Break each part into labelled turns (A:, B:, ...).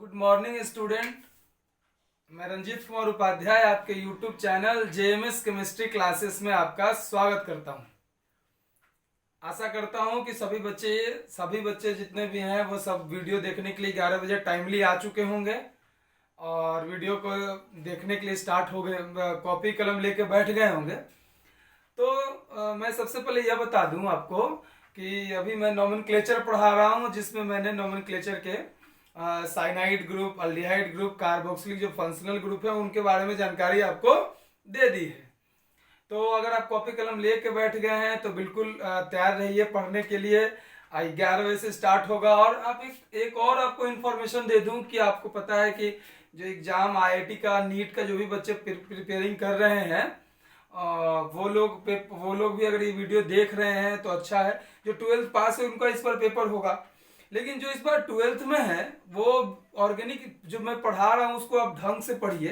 A: Good morning student. मैं रंजीत कुमार उपाध्याय आपके YouTube channel JMS chemistry classes में आपका स्वागत करता हूं। आशा करता हूं कि सभी बच्चे जितने भी हैं वो सब वीडियो देखने के लिए 11 बजे टाइमली आ चुके होंगे और वीडियो को देखने के लिए स्टार्ट हो गए, कॉपी कलम लेके बैठ गए होंगे। तो मैं सबसे पहले यह बता दूं आपको कि अभी मैं नोमेनक्लेचर पढ़ा रहा हूं, जिसमें मैंने नोमेनक्लेचर के cyanide group, aldehyde group, carboxylic जो फंक्शनल ग्रुप है उनके बारे में जानकारी आपको दे दी है। तो अगर आप कॉपी कलम लेके बैठ गए हैं तो बिल्कुल तैयार रहिए पढ़ने के लिए। 11 बजे से स्टार्ट होगा। और आप एक और आपको इन्फॉर्मेशन दे दूं कि आपको पता है कि जो एग्जाम आईआईटी का, नीट का जो भी बच्चे प्रिपेयरिंग कर रहे हैं वो लोग भी अगर ये वीडियो देख रहे हैं तो अच्छा है। जो 12th पास है उनका इस बार पेपर होगा, लेकिन जो इस बार 12th में है वो ऑर्गेनिक जो मैं पढ़ा रहा हूँ उसको आप ढंग से पढ़िए।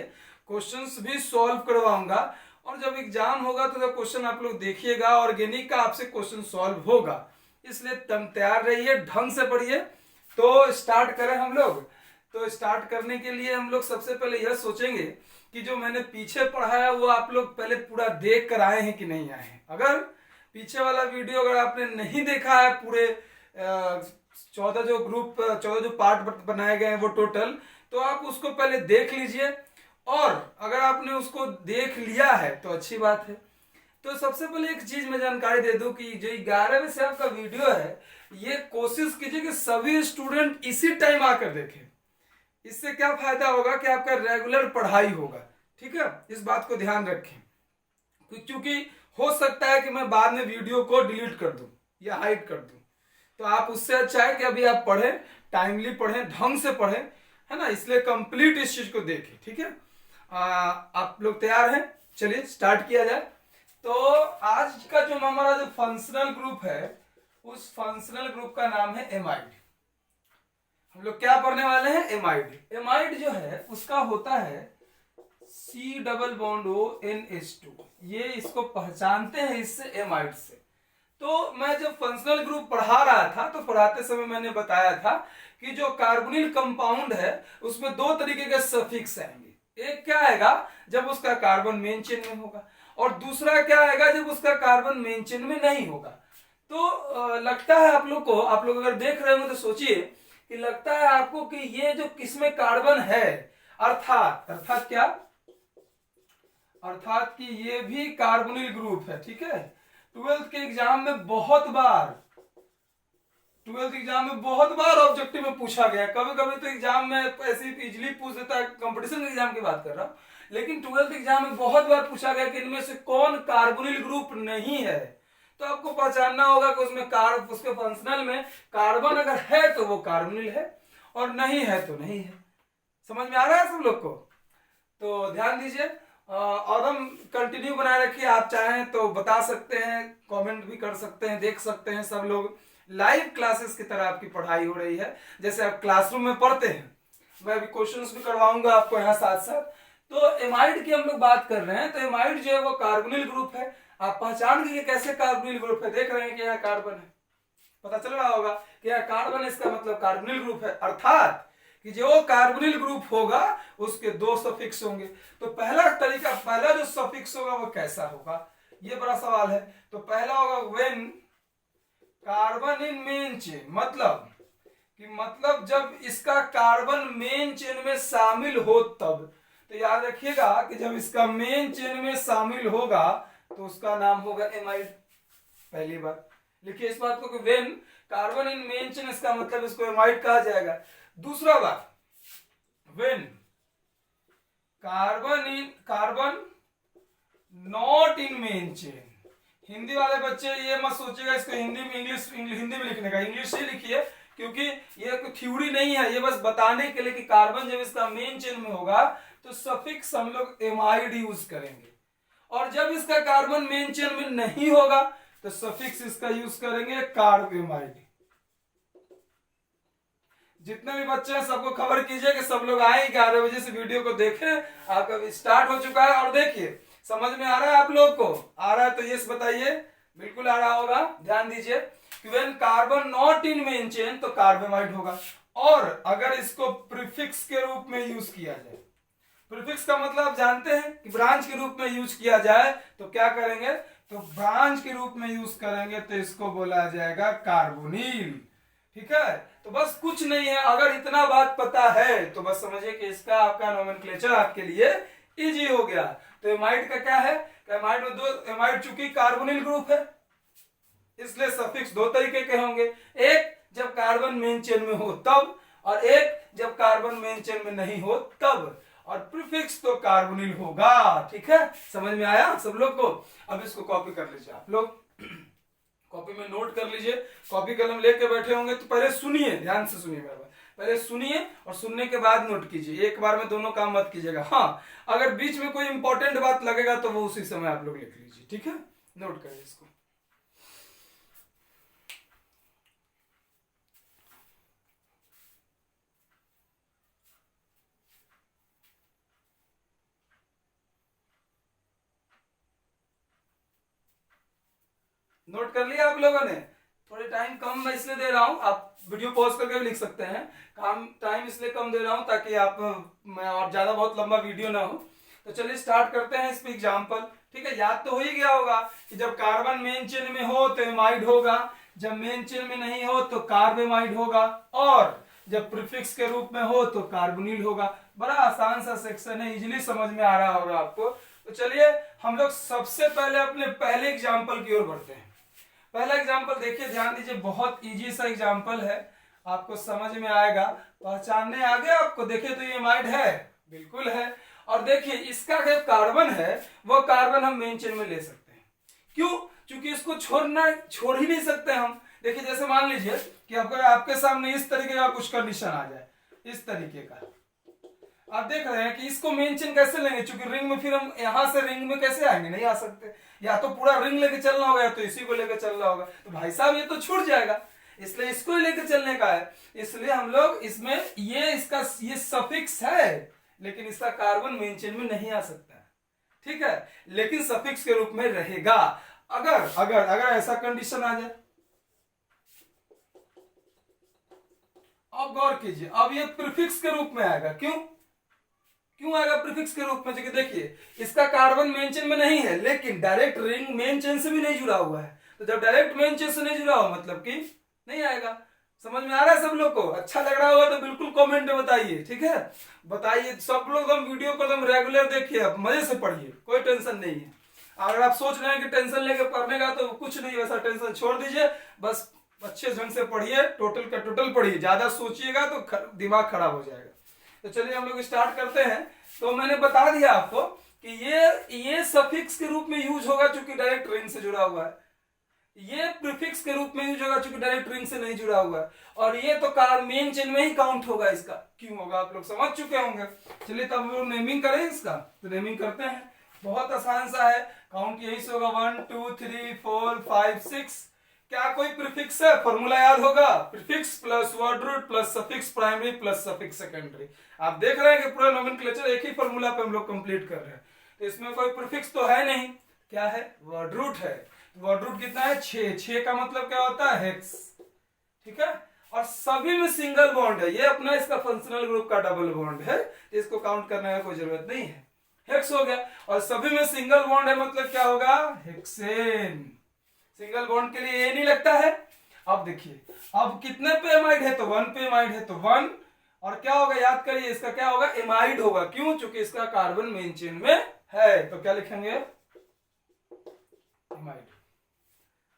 A: क्वेश्चंस भी सॉल्व करवाऊंगा और जब एग्जाम होगा तो जब क्वेश्चन आप लोग देखिएगा ऑर्गेनिक का आपसे क्वेश्चन सॉल्व होगा, इसलिए तुम तैयार रहिए, ढंग से पढ़िए। तो स्टार्ट करें हम लोग। तो स्टार्ट करने के लिए हम लोग सबसे पहले यह सोचेंगे कि जो मैंने पीछे पढ़ाया वो आप लोग पहले पूरा देख कर आए हैं कि नहीं आए हैं। अगर पीछे वाला वीडियो अगर आपने नहीं देखा है पूरे 14 जो पार्ट बनाए गए हैं वो टोटल, तो आप उसको पहले देख लीजिए। और अगर आपने उसको देख लिया है तो अच्छी बात है। तो सबसे पहले एक चीज मैं जानकारी दे दूं कि जो 11 में से आपका वीडियो है ये कोशिश कीजिए कि सभी स्टूडेंट इसी टाइम आकर देखें। इससे क्या फायदा होगा कि आपका रेगुलर पढ़ाई होगा। ठीक है, इस बात को ध्यान रखें, क्योंकि हो सकता है कि मैं बाद में वीडियो को डिलीट कर दूं या हाइड कर दूं। तो आप उससे अच्छा है कि अभी आप पढ़ें, टाइमली पढ़ें, ढंग से पढ़ें, है ना। इसलिए कंप्लीट इस चीज को देखें। ठीक है, आप लोग तैयार हैं? चलिए स्टार्ट किया जाए। तो आज का जो हमारा जो फंक्शनल ग्रुप है उस फंक्शनल ग्रुप का नाम है एमाइड। हम लोग क्या पढ़ने वाले हैं? एमाइड। एमाइड जो है उसका होता है C+O NH2। ये इसको पहचानते हैं इससे, एमाइड से। तो मैं जब फंक्शनल ग्रुप पढ़ा रहा था तो पढ़ाते समय मैंने बताया था कि जो कार्बोनिल कंपाउंड है उसमें दो तरीके के सफिक्स आएंगे। एक क्या आएगा जब उसका कार्बन मेन चेन में होगा, और दूसरा क्या आएगा जब उसका कार्बन मेन चेन में नहीं होगा। तो लगता है आप लोग अगर देख रहे हो तो सोचिए कि लगता है आपको कि ये जो किसमें कार्बन है, अर्थात क्या, अर्थात कि ये भी कार्बोनिल ग्रुप है। ठीक है, 12th के एग्जाम में बहुत बार ऑब्जेक्टिव में पूछा गया। कभी कभी तो एग्जाम में ऐसे ही इजीली पूछ देता है, कंपटीशन एग्जाम की बात कर रहा हूं, लेकिन 12th एग्जाम में बहुत बार पूछा गया कि इनमें से कौन कार्बोनिल ग्रुप नहीं है। तो आपको पहचानना होगा कि उसके फंक्शनल में कार्बन अगर है तो वो कार्बोनिल है और नहीं है तो नहीं है। समझ में आ रहा है सब लोग को? तो ध्यान दीजिए और हम कंटिन्यू बनाए रखिए। आप चाहें तो बता सकते हैं, कमेंट भी कर सकते हैं, देख सकते हैं। सब लोग लाइव क्लासेस की तरह आपकी पढ़ाई हो रही है, जैसे आप क्लासरूम में पढ़ते हैं। मैं अभी क्वेश्चंस भी करवाऊंगा आपको यहाँ साथ साथ। तो एमाइड की हम लोग बात कर रहे हैं। तो एमाइड जो है वो कार्बोनिल ग्रुप है। आप पहचान लीजिए कैसे कार्बोनिल ग्रुप है। देख रहे हैं कि यहाँ कार्बन है, पता चल रहा होगा कि यहाँ कार्बन, इसका मतलब कार्बोनिल ग्रुप है। अर्थात कि जो कार्बोनिल ग्रुप होगा उसके दो सफिक्स होंगे। तो पहला जो सफिक्स होगा वो कैसा होगा, ये बड़ा सवाल है। तो पहला होगा when carbon in main chain, मतलब जब इसका कार्बन मेन चेन में शामिल हो तब। तो याद रखिएगा कि जब इसका मेन चेन में शामिल होगा तो उसका नाम होगा एमाइड। पहली बात लिखिए इस बात को कि when carbon in main chain, इसका मतलब इसको एमाइड कहा जाएगा। दूसरा बात, when carbon not in main chain. Hindi वाले बच्चे ये मत सोचिएगा इसको हिंदी में लिखने का, इंग्लिश से लिखिए, क्योंकि ये कोई थ्योरी नहीं है, ये बस बताने के लिए कि कार्बन जब इसका मेन चेन में होगा तो सफिक्स हम लोग एमाइड यूज करेंगे, और जब इसका कार्बन मेन चेन में नहीं होगा तो सफिक्स इसका यूज करेंगे कार्बेमाइड। जितने भी बच्चे हैं सबको खबर कीजिए कि सब लोग आए 11 बजे से वीडियो को देखें। आपका स्टार्ट हो चुका है और देखिए समझ में आ रहा है आप लोग को? आ रहा है तो यस बताइए। बिल्कुल आ रहा होगा। ध्यान दीजिए कि when carbon not in main chain तो कार्बेमाइड होगा, और अगर इसको प्रीफिक्स के रूप में यूज किया जाए, प्रीफिक्स का मतलब आप जानते हैं कि ब्रांच के रूप में यूज किया जाए तो क्या करेंगे, तो ब्रांच के रूप में यूज करेंगे तो इसको बोला जाएगा कार्बोनिल। ठीक है, तो बस कुछ नहीं है, अगर इतना बात पता है तो बस समझिए कि इसका आपका नोमेनक्लेचर आपके लिए इजी हो गया। तो एमाइड का क्या है, एमाइड में दो, एमाइड चूंकि कार्बोनिल ग्रुप है इसलिए सफिक्स दो तरीके के होंगे, एक जब कार्बन मेन चेन में हो तब, और एक जब कार्बन मेन चेन में नहीं हो तब, और प्रीफिक्स तो कार्बोनिल होगा। ठीक है, समझ में आया सब लोग को। अब इसको कॉपी कर लीजिए आप लोग, कॉपी में नोट कर लीजिए, कॉपी कलम लेके बैठे होंगे तो पहले सुनिए, ध्यान से सुनिए मेरा, पहले सुनिए और सुनने के बाद नोट कीजिए, एक बार में दोनों काम मत कीजिएगा। हाँ, अगर बीच में कोई इंपॉर्टेंट बात लगेगा तो वो उसी समय आप लोग लिख लीजिए। ठीक है, नोट करिए इसको। नोट कर लिया आप लोगों ने? थोड़े टाइम कम मैं इसलिए दे रहा हूं, आप वीडियो पॉज करके भी लिख सकते हैं, काम टाइम इसलिए कम दे रहा हूं ताकि आप मैं और ज्यादा बहुत लंबा वीडियो ना हो। तो चलिए स्टार्ट करते हैं इस पे एग्जांपल। ठीक है, याद तो हो ही गया होगा कि जब कार्बन मेन चेन में हो तो एमाइड होगा, जब मेन चेन में नहीं हो तो कार्बेमाइड होगा, और जब प्रीफिक्स के रूप में हो तो कार्बोनिल होगा। बड़ा आसान सा सेक्शन है, इजीली समझ में आ रहा होगा आपको। तो चलिए हम लोग सबसे पहले अपने पहले एग्जाम्पल की ओर बढ़ते हैं। पहला एग्जाम्पल देखिए, ध्यान दीजिए, बहुत इजी सा एग्जाम्पल है, आपको समझ में आएगा, पहचानने आ गया आपको। देखिए तो ये एमाइड है, बिल्कुल है, और देखिए इसका जो कार्बन है वो कार्बन हम मेन चेन में ले सकते हैं। क्यों? क्योंकि इसको छोड़ ही नहीं सकते हम। देखिए जैसे मान लीजिए कि अगर आपके सामने इस तरीके का कुछ कंडीशन आ जाए, इस तरीके का, आप देख रहे हैं कि इसको मेन चेन कैसे लेंगे, क्योंकि रिंग में फिर हम यहां से रिंग में कैसे आएंगे, नहीं आ सकते, या तो पूरा रिंग लेके चलना होगा या तो इसी को लेकर चलना होगा। तो भाई साहब ये तो छूट जाएगा, इसलिए इसको ही लेकर चलने का है। इसलिए हम लोग इसमें ये सफिक्स है, लेकिन इसका कार्बन मेन चेन में नहीं आ सकता है। ठीक है, लेकिन सफिक्स के रूप में रहेगा। अगर अगर अगर ऐसा कंडीशन आ जाए, अब गौर कीजिए, अब ये प्रीफिक्स के रूप में आएगा। क्यों आएगा प्रीफिक्स के रूप में? क्योंकि देखिए इसका कार्बन मेन चेन में नहीं है, लेकिन डायरेक्ट रिंग मेन चेन से भी नहीं जुड़ा हुआ है। तो जब डायरेक्ट मेन चेन से नहीं जुड़ा हुआ मतलब कि नहीं आएगा। समझ में आ रहा है सब लोग को? अच्छा लग रहा होगा तो बिल्कुल कमेंट में बताइए। ठीक है, बताइए सब लोग, हम वीडियो को एकदम रेगुलर देखिए, आप मजे से पढ़िए, कोई टेंशन नहीं है। अगर आप सोच रहे हैं कि टेंशन लेके पढ़ने का, तो कुछ नहीं, वैसा टेंशन छोड़ दीजिए, बस अच्छे ढंग से पढ़िए, टोटल का टोटल पढ़िए, ज्यादा सोचिएगा तो दिमाग खराब हो जाएगा। तो चलिए हम लोग स्टार्ट करते हैं। तो मैंने बता दिया आपको कि ये सफिक्स के रूप में यूज होगा चूंकि डायरेक्ट रिंग से जुड़ा हुआ है, ये प्रीफिक्स के रूप में यूज होगा चूंकि डायरेक्ट रिंग से नहीं जुड़ा हुआ है, और ये तो मेन चेन में ही काउंट होगा। इसका क्यों होगा आप लोग समझ चुके होंगे। चलिए तब हम लोग नेमिंग करें इसका, तो नेमिंग करते हैं। बहुत आसान सा है, काउंट यही से होगा 1 2 3 4 5 6। क्या कोई प्रीफिक्स है? फॉर्मूला याद होगा, prefix plus word root plus suffix primary plus suffix secondary. आप देख रहे हैं कि पूरा नोमेनक्लेचर एक ही फॉर्मूला पे हम लोग कंप्लीट कर रहे हैं। तो इसमें कोई प्रीफिक्स तो है नहीं, क्या है? वर्ड रूट है। वर्ड रूट कितना है? 6 का मतलब क्या होता है? हेक्स। ठीक है, और सभी में सिंगल बॉन्ड है, ये अपना इसका फंक्शनल ग्रुप का डबल बॉन्ड है, इसको काउंट करने की कोई जरूरत नहीं है। हेक्स हो गया, और सभी में सिंगल बॉन्ड है मतलब क्या होगा? हेक्सेन। सिंगल बॉन्ड के लिए ये नहीं लगता है। अब देखिए, अब कितने पे एमाइड है? तो 1 पे एमाइड है, तो 1, और क्या होगा याद करिए, इसका क्या होगा? एमाइड होगा। क्यों? क्योंकि इसका कार्बन मेन चेन में है, तो क्या लिखेंगे? एमाइड।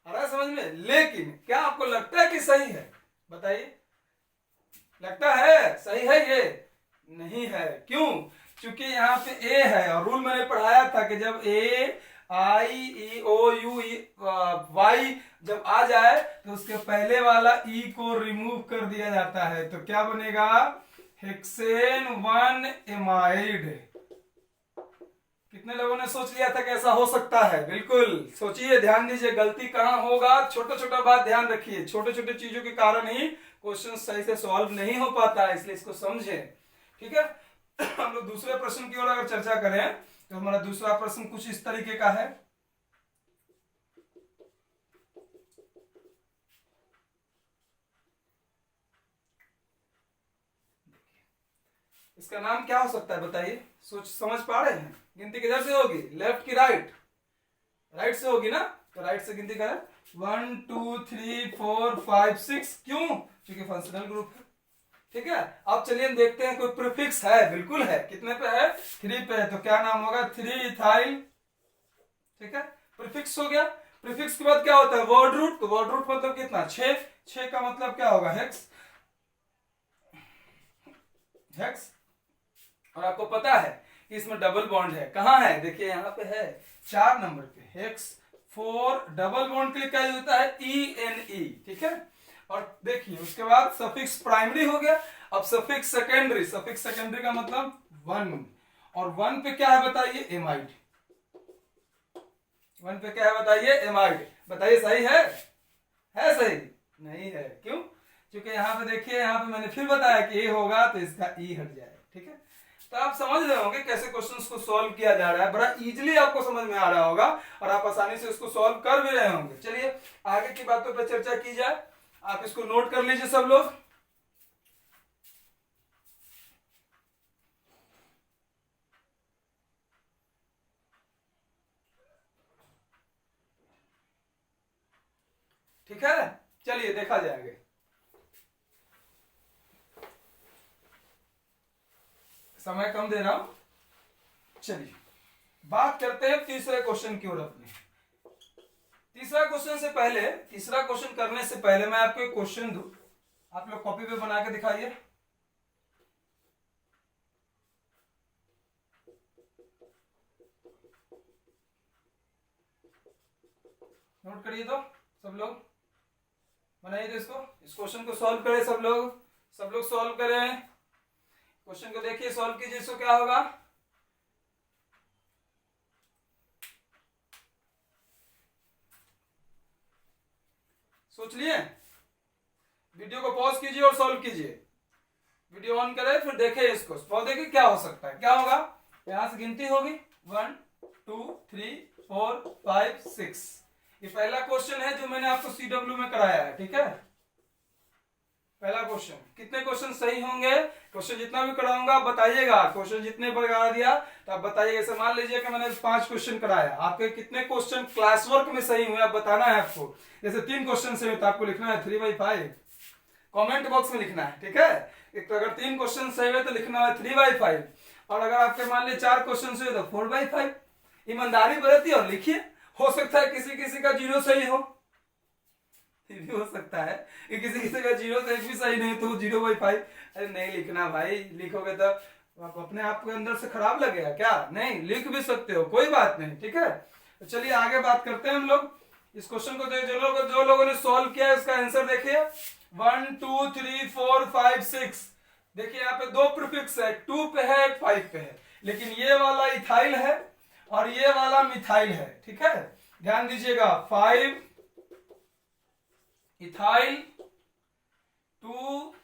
A: आ रहा समझ में? लेकिन क्या आपको लगता है कि सही है? बताइए, लगता है सही है? ये नहीं है। क्यों? क्योंकि यहाँ पे ए है, और रूल मैंने पढ़ाया था कि जब ए आई ई ओ यू वाई जब आ जाए तो उसके पहले वाला ई को रिमूव कर दिया जाता है, तो क्या बनेगा? Hexane 1 amide. कितने लोगों ने सोच लिया था कि ऐसा हो सकता है? बिल्कुल सोचिए, ध्यान दीजिए, गलती कहां होगा, छोटा छोटा बात ध्यान रखिए। छोटे छोटे चीजों के कारण ही क्वेश्चन सही से सॉल्व नहीं हो पाता है, इसलिए इसको समझें। ठीक है, हम लोग दूसरे प्रश्न की ओर अगर चर्चा करें तो हमारा दूसरा प्रश्न कुछ इस तरीके का है। इसका नाम क्या हो सकता है बताइए, सोच समझ पा रहे हैं? गिनती किधर से होगी, लेफ्ट की राइट? राइट से होगी ना, तो राइट से गिनती करें 1 2 3 4 5 6। क्यों? क्योंकि फंक्शनल ग्रुप है। ठीक है, अब चलिए हम देखते हैं कोई प्रीफिक्स है। बिल्कुल है। कितने पे है? 3 पे है, तो क्या नाम होगा? 3 इथाइल। ठीक है, प्रीफिक्स हो गया। प्रीफिक्स के बाद क्या होता है? Word root. तो वर्ड रूट मतलब कितना? 6। 6 का मतलब क्या होगा? हेक्स। हेक्स। और आपको पता है कि इसमें डबल बॉन्ड है। कहां है? देखिए यहां पे है 4 नंबर पे, हेक्स 4। डबल बॉन्ड के लिए क्या होता है? ENE। ठीक है, और देखिए उसके बाद सफिक्स प्राइमरी हो गया। अब सफिक्स सेकेंडरी। सफिक्स सेकेंडरी का मतलब 1, और 1 पे क्या है बताइए? एमाइड। 1 पे क्या है बताइए? एमाइड। बताइए सही है? है सही? नहीं है। क्यों? क्योंकि यहाँ पे देखिए, यहाँ पे मैंने फिर बताया कि ए होगा तो इसका ई हट जाएगा। ठीक है, तो आप समझ रहे होंगे कैसे क्वेश्चंस को सॉल्व किया जा रहा है। बड़ा इजीली आपको समझ में आ रहा होगा और आप आसानी से इसको सॉल्व कर भी रहे होंगे। चलिए आगे की बातों पर चर्चा की जाए। आप इसको नोट कर लीजिए सब लोग। ठीक है, चलिए देखा जाएगा। समय कम दे रहा हूं। चलिए बात करते हैं तीसरे क्वेश्चन की ओर अपने। तीसरा क्वेश्चन करने से पहले मैं आपको एक क्वेश्चन दूं, आप लोग कॉपी पे बना के दिखाइए। नोट करिए तो सब लोग, बनाइए तो इसको। इस क्वेश्चन को सॉल्व करें सब लोग। सब लोग सॉल्व करें क्वेश्चन को। देखिए सॉल्व कीजिए, इसको क्या होगा? सोच लिए? वीडियो को पॉज कीजिए और सॉल्व कीजिए। वीडियो ऑन करें फिर देखें इसको, तो देखिए क्या हो सकता है। क्या होगा? यहां से गिनती होगी 1 2 3 4 5 6। ये पहला क्वेश्चन है जो मैंने आपको CW में कराया है। ठीक है, पहला क्वेश्चन। कितने क्वेश्चन सही होंगे? क्वेश्चन जितना भी कराऊंगा आप बताइएगा। क्वेश्चन जितने पर करा दिया तो आप बताइएगा। जैसे मान लीजिए कि मैंने 5 क्वेश्चन कराया, आपके कितने क्वेश्चन क्लास वर्क में सही हुए आप बताना है आपको। जैसे 3 क्वेश्चन सही तो आपको लिखना है 3/5, कमेंट बॉक्स में लिखना है। ठीक है, एक तो अगर 3 क्वेश्चन सही हुए तो लिखना है 3/5, और अगर आपके मान लीजिए 4 क्वेश्चन सही तो 4/5। ईमानदारी बरतिए और लिखिए। हो सकता है किसी किसी का 0 सही हो, ये भी हो सकता है कि किसी किसी का 0 से 1 भी सही नहीं तो 0/5। अरे नहीं लिखना भाई, लिखोगे तो आप अपने आप के अंदर से खराब लगेगा क्या? नहीं, लिख भी सकते हो, कोई बात नहीं। ठीक है, तो चलिए आगे बात करते हैं हम लोग इस क्वेश्चन को। जो लोगों ने सॉल्व किया इसका आंसर देखिए 1 2 3 4 5 6। देखिए यहाँ पे 2 प्रीफिक्स है, 2 पे है 5 पे है, लेकिन ये वाला इथाइल है और ये वाला मिथाइल है। ठीक है, ध्यान दीजिएगा 5 इथाइल 2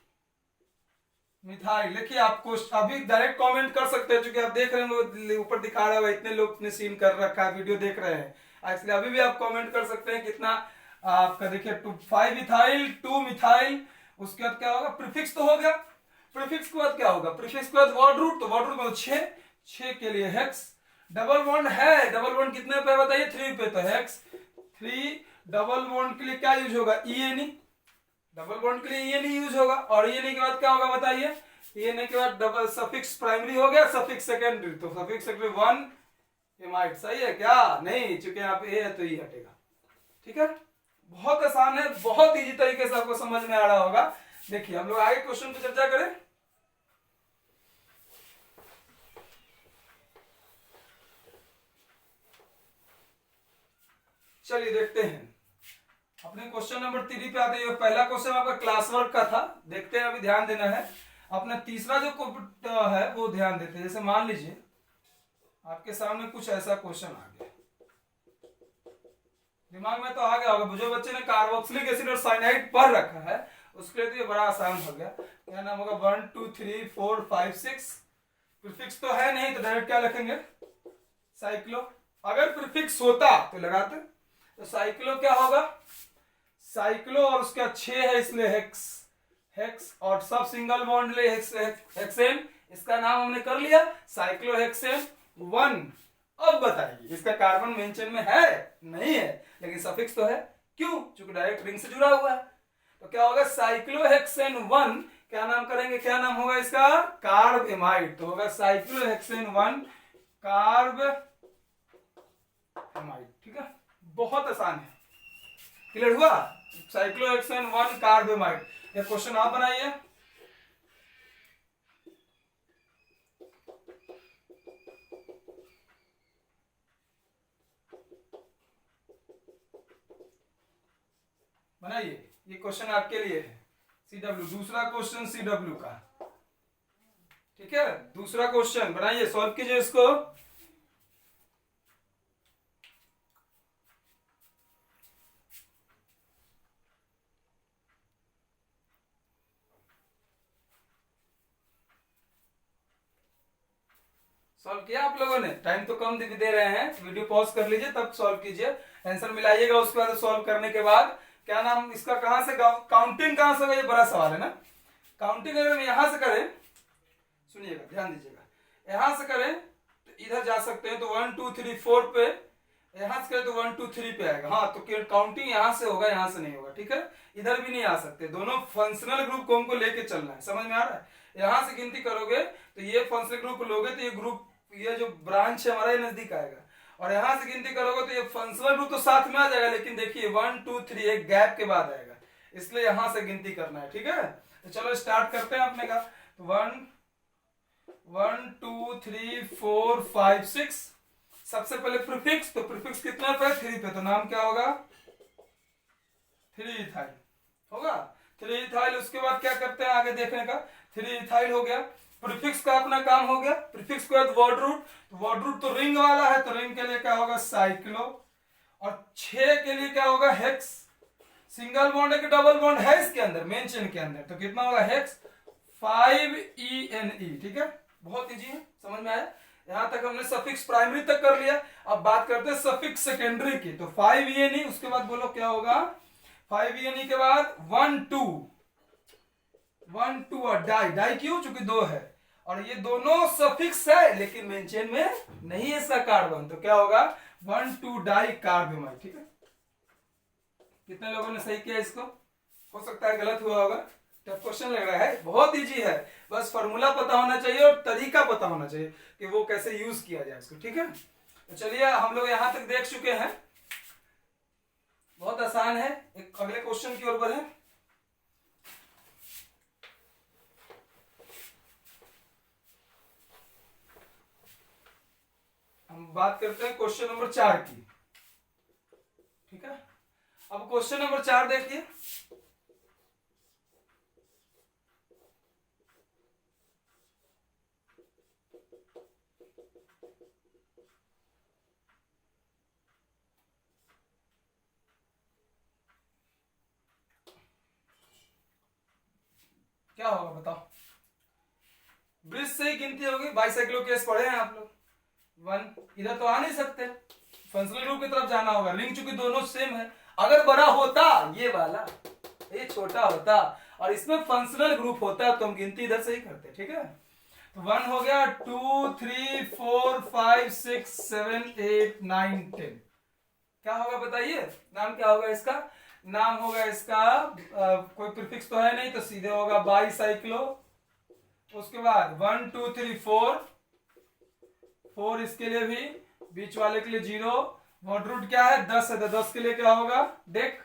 A: मिथाइल। देखिए आपको अभी डायरेक्ट कमेंट कर सकते हैं, क्योंकि आप देख रहे हैं ऊपर दिखा रहा है इतने लोग ने सीन कर रखा है, वीडियो देख रहे हैं, इसलिए अभी भी आप कमेंट कर सकते हैं कितना आपका। देखिए 5 इथाइल 2 मिथाइल। उसके बाद क्या होगा? प्रीफिक्स तो हो गया। प्रीफिक्स के बाद क्या होगा? प्रीफिक्स के बाद वर्ड रूट। तो वर्ड रूट मतलब 6 के लिए हेक्स। डबल बॉन्ड है, डबल बॉन्ड कितने पे बताइए? 3 पे, तो हेक्स 3। डबल बॉन्ड के लिए क्या यूज होगा? ENE। डबल बॉन्ड के लिए ENE यूज होगा, और ENE के बाद क्या होगा बताइए? ENE के बाद डबल सफिक्स प्राइमरी हो गया, सफिक्स सेकेंडरी। तो सफिक्स सेकेंडरी 1 एमाइड। सही है क्या? नहीं, चूंकि यहाँ पे ए है तो ई हटेगा। ठीक है, बहुत आसान है, बहुत इजी तरीके से आपको समझ में आ रहा होगा। देखिए हम लोग आगे क्वेश्चन पर चर्चा करें। चलिए देखते हैं अपने क्वेश्चन नंबर 3 पे आते हैं। पहला क्वेश्चन आपका क्लास वर्क का था, देखते हैं, अभी ध्यान देना है। अपना तीसरा जो है वो ध्यान देते हैं। जैसे मान लीजिए आपके सामने कुछ ऐसा क्वेश्चन आ गया, दिमाग में तो आ गया होगा, जो बच्चे ने कार्बोक्सिलिक एसिड और साइनाइड पढ़ रखा है उसके लिए तो ये बड़ा आसान हो गया। क्या नाम होगा? 1 2 3 4 5 6। प्रीफिक्स तो है नहीं तो डायरेक्ट क्या लिखेंगे? साइक्लो। अगर प्रीफिक्स होता तो लगाते, तो साइक्लो क्या होगा? साइक्लो, और उसका 6 है इसलिए हेक्स। हेक्स, और सब सिंगल बॉन्ड ले हेक्सेन इसका नाम हमने कर लिया साइक्लोहेक्सेन 1। अब बताइए इसका कार्बन मेन चेन में है नहीं है, लेकिन सफिक्स तो है। क्यों? क्योंकि डायरेक्ट रिंग से जुड़ा हुआ है। तो क्या होगा साइक्लोहेक्सेन 1, क्या नाम करेंगे, क्या नाम होगा इसका, कार्ब एमाइड। तो होगा साइक्लोहेक्सेन 1 कार्ब एमाइड। ठीक है, बहुत आसान है। क्लियर हुआ? Cyclohexane 1 carb amide. ये क्वेश्चन आप बनाइए। बनाइए, ये क्वेश्चन आपके लिए है। CW दूसरा क्वेश्चन CW का। ठीक है, दूसरा क्वेश्चन बनाइए, सॉल्व कीजिए इसको। सॉल्व किया आप लोगों ने? टाइम तो कम दे रहे हैं, वीडियो पॉज कर लीजिए तब सॉल्व कीजिए। आंसर मिलाइएगा, उसके बाद सॉल्व करने के बाद क्या नाम इसका, कहां से काउंटिंग कहां से होगा, ये बड़ा सवाल है ना। काउंटिंग अगर हम यहां से करें, सुनिएगा ध्यान दीजिएगा, यहां से करें तो इधर जा सकते हैं तो 1 2 3 4 पे, यहां से करें तो 1 2 3 पे आएगा। हाँ, तो काउंटिंग यहां से होगा, यहां से नहीं होगा। ठीक है, इधर भी नहीं आ सकते, दोनों फंक्शनल ग्रुप को हमको लेके चलना है। समझ में आ रहा है? यहां से गिनती करोगे तो ये फंक्शनल ग्रुप लोगे तो ये ग्रुप, ये जो ब्रांच है हमारा, ये नजदीक आएगा। और यहां से गिनती करोगे तो ये फंक्शनल ग्रुप तो साथ में आ जाएगा, लेकिन देखिए 1 2 3 एक गैप के बाद आएगा, इसलिए यहां से गिनती करना है। ठीक है, तो चलो स्टार्ट करते हैं अपने का। तो 1 2 3 4 5 6। सबसे पहले प्रीफिक्स, तो प्रीफिक्स कितना पे, 3 पे, तो नाम क्या होगा, 3 इथाइल होगा। 3 इथाइल, उसके बाद क्या करते हैं आगे देखने का, 3 इथाइल हो गया। प्रीफिक्स का अपना काम हो गया। प्रीफिक्स के बाद वर्ड रूट, तो वर्ड रूट तो रिंग वाला है, तो रिंग के लिए क्या होगा साइक्लो। और 6 के लिए क्या होगा हेक्स। सिंगल बॉन्ड है कि डबल बॉन्ड है इसके अंदर, मेन चेन के अंदर, तो कितना होगा हेक्स 5ENE। ठीक है, बहुत इजी है, समझ में आया? यहां तक हमने सफिक्स प्राइमरी तक कर लिया। अब बात करते हैं सफिक्स सेकेंडरी की। तो 5ENE, उसके बाद बोलो क्या होगा, 5ENE के बाद 1 2 और डाई। डाई क्यों? चूंकि 2 है और ये दोनों सफिक्स है, लेकिन मेन चेन में नहीं है इसका कार्बन, तो क्या होगा 1 2 डाई कार्बेमाइड। ठीक है, कितने लोगों ने सही किया इसको? हो सकता है गलत हुआ होगा। टफ क्वेश्चन लग रहा है, बहुत इजी है, बस फॉर्मूला पता होना चाहिए और तरीका पता होना चाहिए कि वो कैसे यूज किया जाए इसको। ठीक है, तो चलिए हम लोग यहां तक देख चुके हैं, बहुत आसान है। एक अगले क्वेश्चन की ओर बढ़े। हम बात करते हैं क्वेश्चन नंबर 4 की। ठीक है, अब क्वेश्चन नंबर 4 देखिए। क्या होगा बताओ? ब्रिज से ही गिनती होगी। बाइसाइक्लो केस पढ़े हैं आप लोग। 1 इधर तो आ नहीं सकते, फंक्शनल ग्रुप की तरफ जाना होगा। रिंग चूंकि दोनों सेम है, अगर बड़ा होता ये वाला, ये छोटा होता और इसमें फंक्शनल ग्रुप होता तो हम गिनती इधर से ही करते। ठीक है, तो 1 हो गया, 2 3 4 5 6 7 8 9 10। क्या होगा बताइए? नाम क्या होगा इसका? नाम होगा इसका कोई प्रीफिक्स तो है नहीं, तो सीधे होगा बाईसाइक्लो। उसके बाद 1 2 3 4 इसके लिए भी, बीच वाले के लिए 0। वर्ड रूट क्या है 10 है, तो 10 के लिए क्या होगा डेक।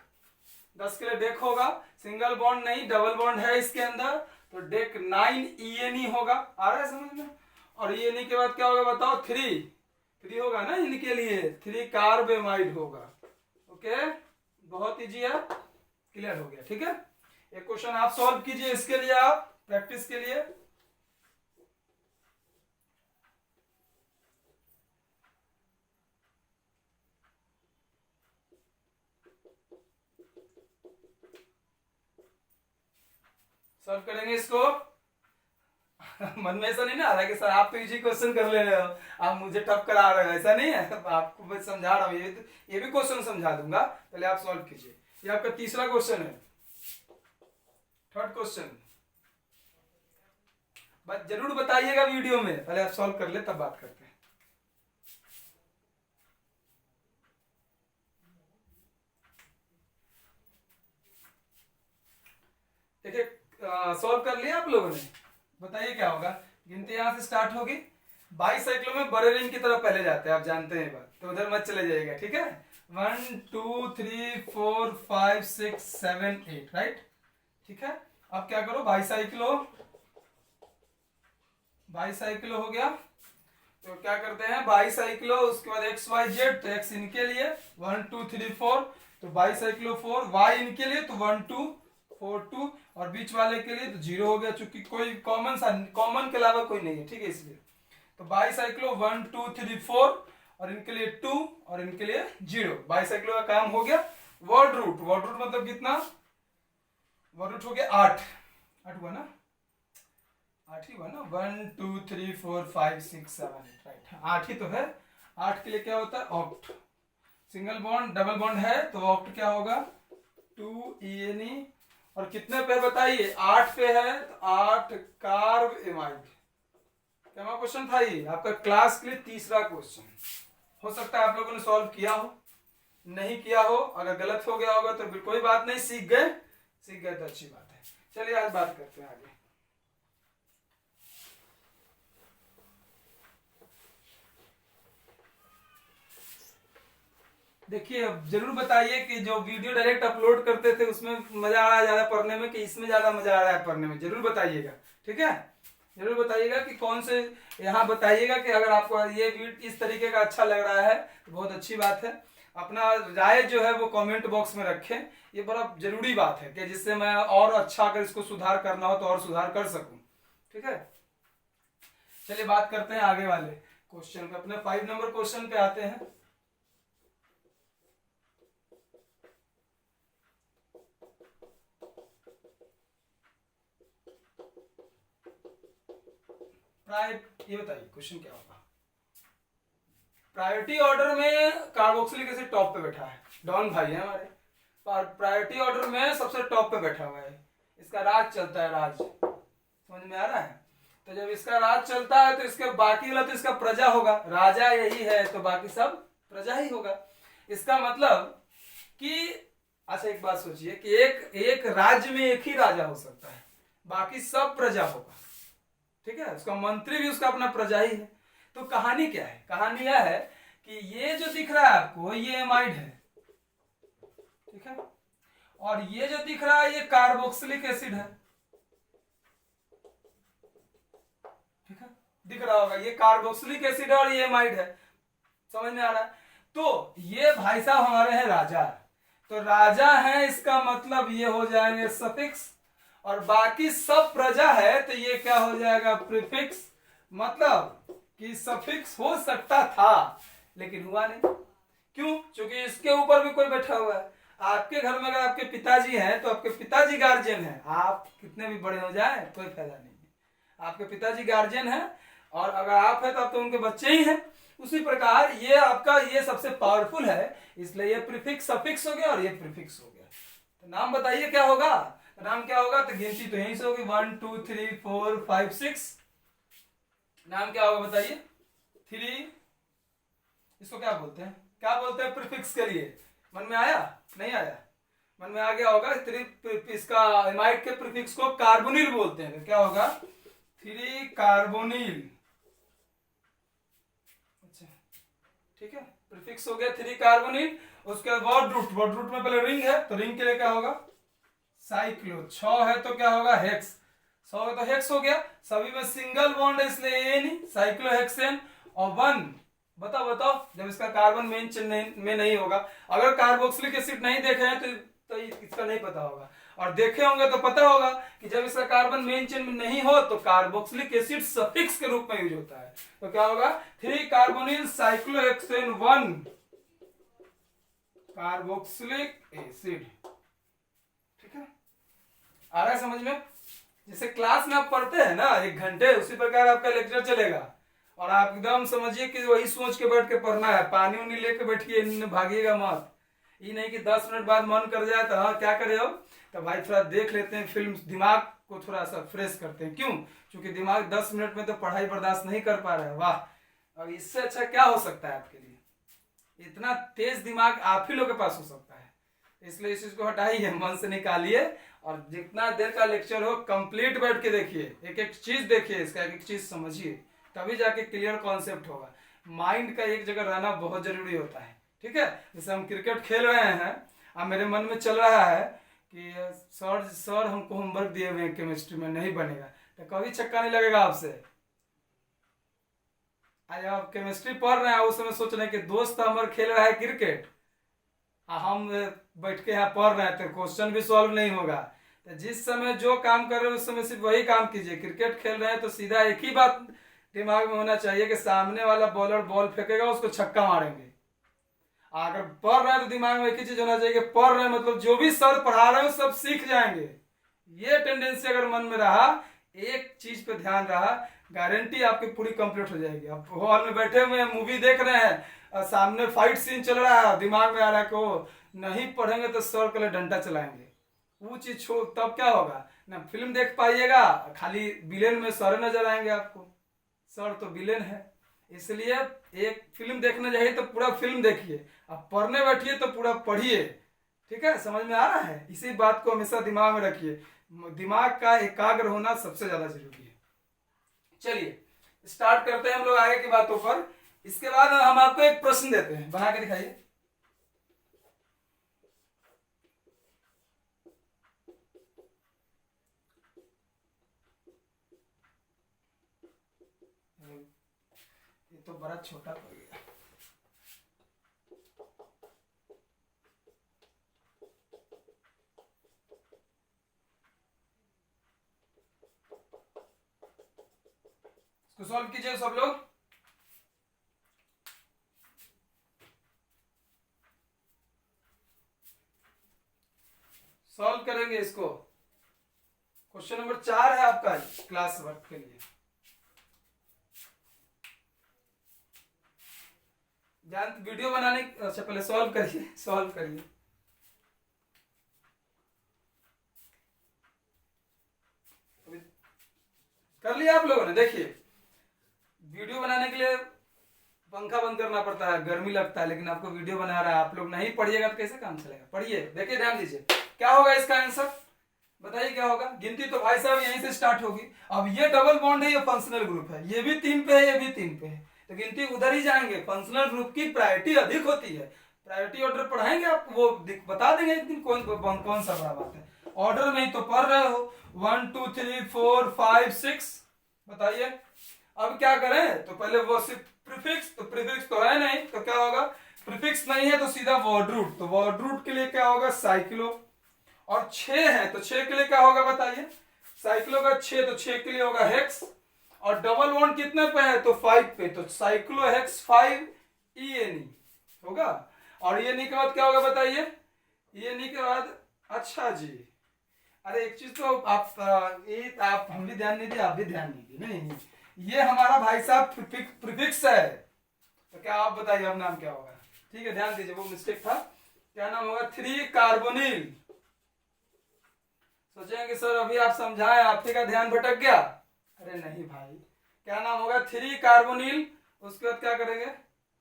A: 10 के लिए डेक होगा। सिंगल बॉन्ड नहीं, डबल बॉन्ड है इसके अंदर, तो डेक 9ENE होगा। आ रहा है समझ में? और ENE के बाद क्या होगा बताओ? 3 होगा ना इनके लिए, 3 कार्बेमाइड होगा। ओके, बहुत इजी है, क्लियर हो गया। ठीक है, एक क्वेश्चन आप सॉल्व कीजिए इसके लिए, आप प्रैक्टिस के लिए। सॉल्व करेंगे इसको। मन में ऐसा नहीं ना आ रहा है कि सर आप तो इजी क्वेश्चन कर ले रहे हो, आप मुझे टफ करा रहे हो, ऐसा नहीं है। आपको मैं समझा रहा हूँ, ये भी क्वेश्चन समझा दूंगा, पहले आप सॉल्व कीजिए। ये आपका तीसरा क्वेश्चन है। थर्ड क्वेश्चन, बस जरूर बताइएगा वीडियो में, पहले आप सॉल्व कर ले तब बात करते हैं। देखिए सॉल्व कर लिया आप लोगों ने, बताइए क्या होगा। गिनती यहां से स्टार्ट होगी, बाईसाइकिलों में बड़े रिंग की तरफ पहले जाते हैं, आप जानते हैं बात, तो उधर मत चले जाइएगा, ठीक है। 1 2 3 4 5 6 7 8, राइट, ठीक है। अब क्या करो, बाईसाइकिलो हो गया, तो क्या करते हैं बाईसाइकिलो, उसके बाद एक्स वाई जेड, तो एक्स इनके लिए 1 2 3 4, तो बाईसाइकिलो 4, वाई इनके लिए तो 1 2 4 2, और बीच वाले के लिए तो 0 हो गया, चूंकि कोई कॉमन के अलावा कोई नहीं है, ठीक है, इसलिए। तो बाईसाइकिलो 1 2 3 4, और इनके लिए 2 और इनके लिए 0, बाईसाइकिलो का काम हो गया। वर्ड रूट मतलब कितना, वर्ड रूट हो गया 8 हुआ ना, 8 ही हुआ ना, 1 2 3 4 5 6 7 8, राइट, 8 ही तो है। 8 के लिए क्या होता है oct, single bond double bond है तो ऑक्ट क्या होगा 2 ENE, और कितने पे बताइए, 8 पे है तो 8 कार्ब एमाइड। क्या क्वेश्चन था ये आपका क्लास के लिए तीसरा क्वेश्चन, हो सकता है आप लोगों ने सॉल्व किया हो, नहीं किया हो, अगर गलत हो गया होगा तो फिर कोई बात नहीं, सीख गए तो अच्छी बात है। चलिए आज बात करते हैं आगे। देखिए जरूर बताइए कि जो वीडियो डायरेक्ट अपलोड करते थे उसमें मजा आ रहा है ज्यादा पढ़ने में, कि इसमें ज्यादा मजा आ रहा है पढ़ने में, जरूर बताइएगा, ठीक है। जरूर बताइएगा कि कौन से, यहाँ बताइएगा कि अगर आपको ये वीडियो इस तरीके का अच्छा लग रहा है तो बहुत अच्छी बात है। अपना राय जो है वो कमेंट बॉक्स में रखें, ये बड़ा जरूरी बात है कि जिससे मैं और अच्छा, अगर इसको सुधार करना हो तो और सुधार कर सकूं, ठीक है। चलिए बात करते हैं आगे वाले क्वेश्चन पे, अपने 5 नंबर क्वेश्चन पे आते हैं। ये बताइए क्वेश्चन क्या होगा। प्रायोरिटी ऑर्डर में कार्बोक्सिलिक एसिड टॉप पे बैठा है, डॉन भाई है हमारे, प्रायोरिटी ऑर्डर में सबसे टॉप पे बैठा हुआ है, इसका राज चलता है, राज समझ में आ रहा है। तो जब इसका राज चलता है तो इसके बाकी वाला तो इसका प्रजा होगा, राजा यही है तो बाकी सब प्रजा ही होगा। इसका मतलब कि अच्छा एक बात सोचिए कि एक राज्य में एक ही राजा हो सकता है, बाकी सब प्रजा होगा, ठीक है, उसका मंत्री भी उसका अपना प्रजा ही है। तो कहानी क्या है, कहानी यह है कि ये जो दिख रहा है आपको ये एमाइड है, ठीक है, और ये जो दिख रहा है ये कार्बोक्सिलिक एसिड है, ठीक है, दिख रहा होगा ये कार्बोक्सिलिक एसिड है और ये एमाइड है, समझ में आ रहा है। तो ये भाई साहब हमारे हैं राजा, तो राजा है इसका मतलब ये हो जाएंगे सफिक्स, और बाकी सब प्रजा है तो ये क्या हो जाएगा प्रीफिक्स, मतलब कि सफिक्स हो सकता था लेकिन हुआ नहीं, क्यों, क्योंकि इसके ऊपर भी कोई बैठा हुआ है। आपके घर में अगर आपके पिताजी हैं तो आपके पिताजी गार्जियन हैं, आप कितने भी बड़े हो जाए कोई फायदा नहीं है, आपके पिताजी गार्जियन हैं, और अगर आप हैं तो आप तो उनके बच्चे ही हैं। उसी प्रकार ये आपका ये सबसे पावरफुल है, इसलिए ये प्रीफिक्स सफिक्स हो गया और ये प्रीफिक्स हो गया। तो नाम बताइए क्या होगा, नाम क्या होगा, तो गिनती तो यहीं से होगी 1 2 3 4 5 6, नाम क्या होगा बताइए 3, इसको क्या बोलते हैं, क्या बोलते हैं प्रीफिक्स के लिए, मन में आया नहीं आया, मन में आ गया होगा। 3 इसका एमाइड के प्रीफिक्स को कार्बोनिल बोलते हैं, तो क्या होगा 3 कार्बोनिल, अच्छा ठीक है, प्रीफिक्स हो गया 3 कार्बोनिल। उसके बाद वर्ड रूट में पहले रिंग है तो रिंग के लिए क्या होगा साइक्लो, 6 है तो क्या होगा हेक्स, 100 है तो हेक्स हो गया, सभी में सिंगल बॉन्ड है इसलिए ए नहीं, साइक्लोहेक्सेन। और 1 बताओ जब इसका कार्बन मेन चेन में नहीं होगा, अगर कार्बोक्सिलिक एसिड नहीं देखे हैं तो इसका नहीं पता होगा, और देखे होंगे तो पता होगा कि जब इसका कार्बन मेन चेन में नहीं हो तो कार्बोक्सिलिक एसिड सफिक्स के रूप में यूज होता है, तो क्या होगा 3 कार्बोनिल साइक्लोहेक्सेन 1 कार्बोक्सिलिक एसिड, ठीक है, आ रहा है समझ में। जैसे क्लास में आप पढ़ते हैं ना 1 घंटे, उसी प्रकार आपका लेक्चर चलेगा, और आप एकदम समझिए कि वही सोच के बैठ के पढ़ना है, पानी उनी लेके बैठिए, भागिएगा मत, ये नहीं कि 10 मिनट बाद मन कर जाए तो हाँ क्या करे हो, तो भाई थोड़ा देख लेते हैं फिल्म, दिमाग को थोड़ा सा फ्रेश करते हैं। क्यों? क्योंकि दिमाग 10 मिनट में तो पढ़ाई बर्दाश्त नहीं कर पा रहा है। वाह, अब इससे अच्छा क्या हो सकता है आपके लिए? इतना तेज दिमाग आप ही लोग के पास हो सकता है। इसलिए इस चीज को हटाइए, मन से निकालिए और जितना देर का लेक्चर हो कंप्लीट बैठ के देखिए, एक एक चीज देखिए, इसका एक एक चीज समझिए, तभी जाके क्लियर कॉन्सेप्ट होगा। माइंड का एक जगह रहना बहुत जरूरी होता है। ठीक है, जैसे हम क्रिकेट खेल रहे हैं, अब मेरे मन में चल रहा है कि सर हमको होमवर्क दिए हुए हैं केमिस्ट्री में, नहीं बनेगा, तो कभी छक्का नहीं लगेगा आपसे। आज आप केमिस्ट्री पढ़ रहे हैं, उस समय सोच रहे हैं कि दोस्त हमारा खेल रहा है क्रिकेट, हम बैठ के यहाँ पढ़ रहे हैं, तो क्वेश्चन भी सॉल्व नहीं होगा। तो जिस समय जो काम कर रहे हैं उस समय सिर्फ वही काम कीजिए। क्रिकेट खेल रहे हैं तो सीधा एक ही बात दिमाग में होना चाहिए कि सामने वाला बॉलर बॉल फेंकेगा, उसको छक्का मारेंगे। अगर पढ़ रहे हैं तो दिमाग में एक ही चीज होना चाहिए कि पढ़ रहे हैं मतलब जो भी सर पढ़ा रहे हैं सब सीख जाएंगे। ये टेंडेंसी अगर मन में रहा, एक चीज पे ध्यान रहा, गारंटी आपकी पूरी कंप्लीट हो जाएगी। आप हॉल में बैठे हुए हैं, मूवी देख रहे हैं और सामने फाइट सीन चल रहा है, दिमाग में आ रहा है कि वो नहीं पढ़ेंगे तो सर के लिए डंडा चलाएंगे, वो चीज छोड़, तब क्या होगा ना, फिल्म देख पाइएगा, खाली विलेन में सर नजर आएंगे आपको, सर तो विलेन है। इसलिए एक फिल्म देखने जाइए तो पूरा फिल्म देखिए, अब पढ़ने बैठिए तो पूरा पढ़िए। ठीक है, समझ में आ रहा है? इसी बात को हमेशा दिमाग में रखिए, दिमाग का एकाग्र होना सबसे ज्यादा जरूरी है। चलिए स्टार्ट करते हैं हम लोग आगे की बातों पर। इसके बाद हम आपको एक प्रश्न देते हैं, बना के दिखाइए। ये तो बड़ा छोटा पड़ गया। इसको सॉल्व कीजिए सब लोग। सॉल्व करेंगे इसको। क्वेश्चन नंबर 4 है आपका क्लास वर्क के लिए। वीडियो बनाने, अच्छा पहले सॉल्व करिए, सॉल्व करिए। कर लिया आप लोगों ने? देखिए, वीडियो बनाने के लिए पंखा बंद करना पड़ता है, गर्मी लगता है, लेकिन आपको वीडियो बना रहा है, आप लोग नहीं पढ़िएगा तो कैसे काम चलेगा? पढ़िए, देखिए, ध्यान दीजिए। क्या होगा इसका आंसर? बताइए क्या होगा? गिनती तो भाई साहब यहीं से स्टार्ट होगी। अब ये डबल बॉन्ड है, ये फंक्शनल ग्रुप है, ये भी 3 पे है, ये भी 3 पे है, तो गिनती उधर ही जाएंगे। फंक्शनल ग्रुप की प्रायोरिटी अधिक होती है। प्रायोरिटी ऑर्डर पढ़ाएंगे आपको, वो बता देंगे एक दिन कौन सा बड़ा बात है। ऑर्डर में ही तो पढ़ रहे हो, 1 2 3 4 5 6। बताइए अब क्या करें? तो पहले वो सिर्फ प्रीफिक्स, तो प्रीफिक्स तो है नहीं, तो क्या होगा? प्रीफिक्स नहीं है तो सीधा वर्ड रूट, तो वर्ड रूट के लिए क्या होगा? साइक्लो। और 6 है तो 6 के लिए क्या होगा बताइए? साइक्लो का 6, तो 6 के लिए होगा हेक्स। और डबल बॉन्ड कितने पे है? तो 5 पे, तो साइक्लो हेक्स 5 ENE होगा। और ENE के बाद क्या होगा बताइए? ENE के बाद, अच्छा जी, अरे एक चीज तो आप हम भी ध्यान नहीं दिए, आप भी ध्यान नहीं दिए। नहीं, ये हमारा भाई साहब प्रीफिक्स है, तो क्या आप बताइए अब नाम क्या होगा? ठीक है, ध्यान दीजिए, वो मिस्टेक था। क्या नाम होगा? 3 कार्बोनिल। सोचेंगे सर अभी आप समझाएं, आपके का ध्यान भटक गया। अरे नहीं भाई, क्या नाम होगा? 3 कार्बोनिल। उसके बाद क्या करेंगे?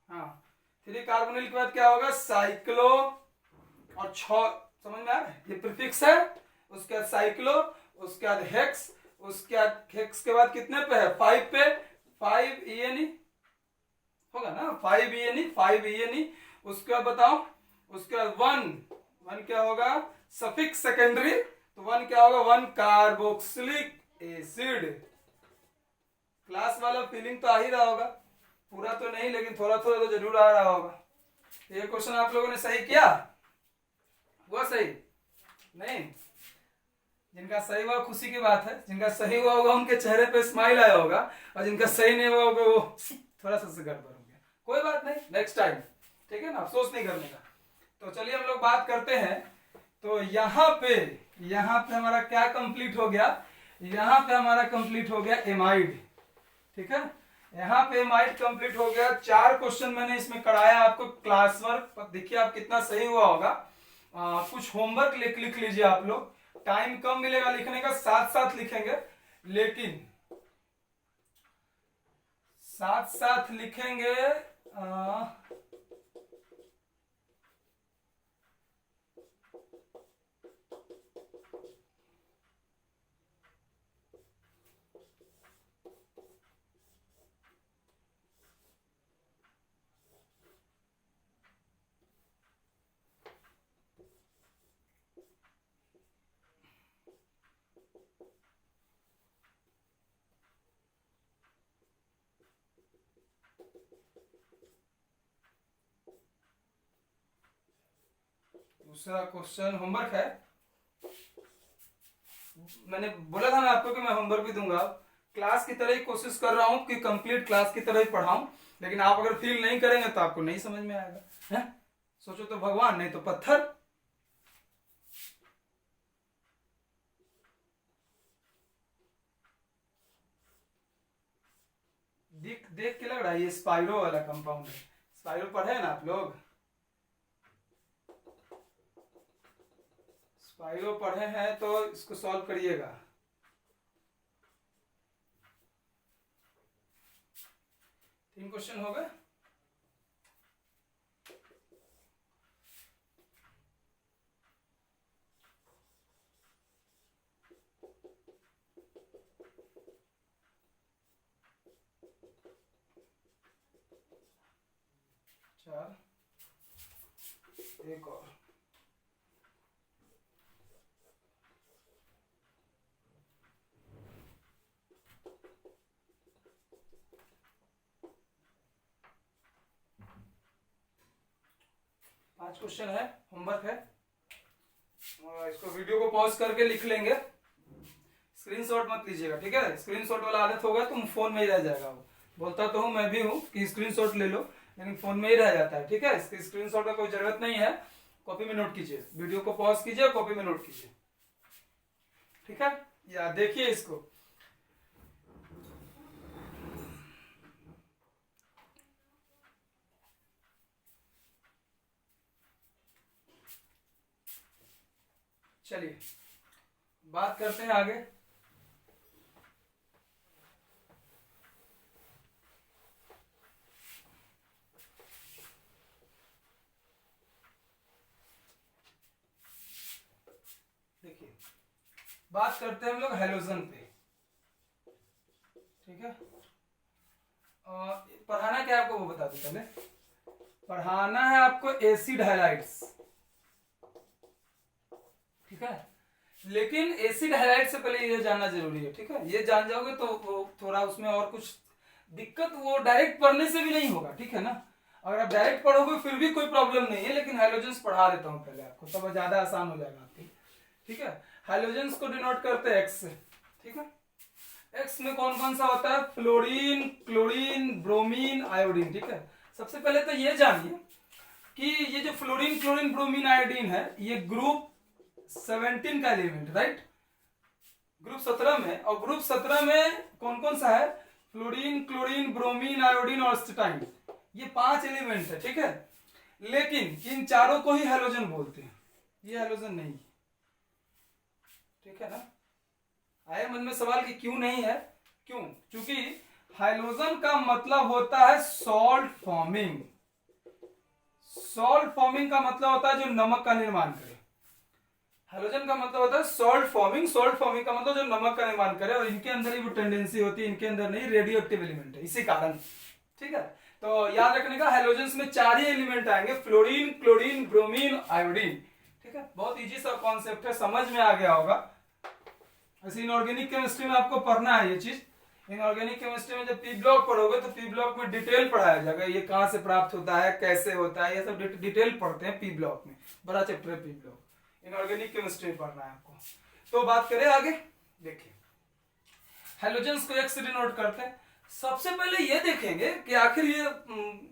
A: हाँ, 3 कार्बोनिल के बाद क्या होगा? साइक्लो। और 6, समझ में आ रहा है? ये प्रीफिक्स है। उसके बाद साइक्लो, उसके बाद हेक्स, उसके बाद हेक्स के बाद कितने पे है? 5 पे, 5 ENE होगा ना, 5 ENE। उसके बाद बताओ, उसके बाद 1 क्या होगा? सफिक्स सेकेंडरी, तो 1 क्या होगा? 1 कार्बोक्सिलिक एसिड। क्लास वाला फीलिंग तो आ ही रहा होगा, पूरा तो नहीं लेकिन थोड़ा थोड़ा तो जरूर आ रहा होगा। ये क्वेश्चन आप लोगों ने सही किया? वो सही नहीं? जिनका सही हुआ खुशी की बात है, जिनका सही हुआ होगा उनके चेहरे पे स्माइल आया होगा, और जिनका सही नहीं हुआ होगा वो थोड़ा सा गड़बड़ हो गया। कोई बात नहीं, नेक्स्ट टाइम, ठीक है ना, अफसोस नहीं करने का। तो चलिए हम लोग बात करते हैं। तो यहाँ पे हमारा क्या कंप्लीट हो गया? यहाँ पे हमारा कंप्लीट हो गया एमाइड। ठीक है, यहाँ पे एमाइड कंप्लीट हो गया। 4 क्वेश्चन मैंने इसमें कराया आपको क्लास वर्क, देखिए आप कितना सही हुआ होगा। कुछ होमवर्क लिख लीजिए आप लोग। टाइम कम मिलेगा लिखने का, साथ साथ लिखेंगे, लेकिन साथ साथ लिखेंगे दूसरा क्वेश्चन होमवर्क है। मैंने बोला था ना आपको कि मैं होमवर्क भी दूंगा, क्लास की तरह ही कोशिश कर रहा हूं कि कंप्लीट क्लास की तरह ही पढ़ाऊं, लेकिन आप अगर फील नहीं करेंगे तो आपको नहीं समझ में आएगा, है? सोचो तो भगवान, नहीं तो पत्थर। देख देख के लग रहा है ये स्पाइरो वाला कंपाउंड है। स्पाइरो पढ़े ना आप लोग? स्पाइरो पढ़े हैं तो इसको सॉल्व करिएगा। तीन क्वेश्चन हो गए। चार, एक और। पांच क्वेश्चन है, होमवर्क है, और इसको वीडियो को पॉज करके लिख लेंगे। स्क्रीनशॉट मत लीजिएगा, ठीक है? स्क्रीनशॉट वाला आदत होगा तो फोन में ही रह जाएगा। वो बोलता तो हूँ, मैं भी हूँ कि स्क्रीनशॉट ले लो, लेकिन फोन में ही रह जाता है, ठीक है? इसकी स्क्रीनशॉट का कोई जरूरत नहीं है। कॉपी में नोट कीजिए, वीडियो को पॉज कीजिए, कॉपी में नोट कीजिए, ठीक है? या देखिए इसको। चलिए बात करते हैं आगे। देखिए, बात करते हैं हम लोग हैलोजन पे, ठीक है? पढ़ाना क्या आपको वो बता दूं पहले। पढ़ाना है आपको एसिड हैलाइड्स, ठीक है? लेकिन एसिड हैलाइड से पहले ये जानना जरूरी है, ठीक है? ये जान जाओगे तो वो थोड़ा उसमें और कुछ दिक्कत वो डायरेक्ट पढ़ने से भी नहीं होगा, ठीक है ना? अगर आप डायरेक्ट पढ़ोगे फिर भी कोई प्रॉब्लम नहीं है, लेकिन हैलोजेंस पढ़ा देता हूं पहले आपको, तब ज्यादा आसान हो जाएगा आपकी, ठीक है? हैलोजेंस को डिनोट करते हैं एक्स से, ठीक है? एक्स में कौन कौन सा होता है? फ्लोरीन, क्लोरीन, ब्रोमीन, आयोडीन, ठीक है? सबसे पहले तो ये जानिए कि ये जो फ्लोरीन, क्लोरीन, ब्रोमीन, आयोडीन है, ये ग्रुप 17 का एलिमेंट, राइट? ग्रुप 17 में, और ग्रुप 17 में कौन कौन सा है? फ्लोरीन, क्लोरीन, ब्रोमीन, आयोडीन और एसिटाइन, ये 5 एलिमेंट है, ठीक है? लेकिन इन चारों को ही हैलोजन बोलते हैं, ये हैलोजन नहीं, ठीक है ना? आए मन में सवाल कि क्यों नहीं है? क्यों? क्योंकि हैलोजन का मतलब होता है सॉल्ट फॉर्मिंग। सॉल्ट फॉर्मिंग का मतलब होता है जो नमक का निर्माण करे। हैलोजन का मतलब होता है सॉल्ट फॉर्मिंग। सॉल्ट फॉर्मिंग का मतलब जो नमक का निर्माण करे, और इनके अंदर ही वो टेंडेंसी होती है, इनके अंदर नहीं, रेडियो एक्टिव एलिमेंट है, इसी कारण, ठीक है? तो याद रखने का, हैलोजेंस में 4 ही एलिमेंट आएंगे, फ्लोरीन, क्लोरीन, ब्रोमीन, आयोडीन, ठीक है? बहुत इजी सा कॉन्सेप्ट है, समझ में आ गया होगा। ऐसे इनऑर्गेनिक केमिस्ट्री में आपको पढ़ना है ये चीज। इनऑर्गेनिक केमिस्ट्री में जब पी ब्लॉक पढ़ोगे तो पी ब्लॉक में डिटेल पढ़ाया जाएगा, ये कहां से प्राप्त होता है, कैसे होता है, ये सब डिटेल पढ़ते हैं पी ब्लॉक में, बड़ा चैप्टर है पी ब्लॉक, इनऑर्गेनिक केमिस्ट्री में पढ़ना है आपको। तो बात करें आगे, देखिए हैलोजेंस को एक्स से डिनोट करते हैं। सबसे पहले ये देखेंगे कि आखिर ये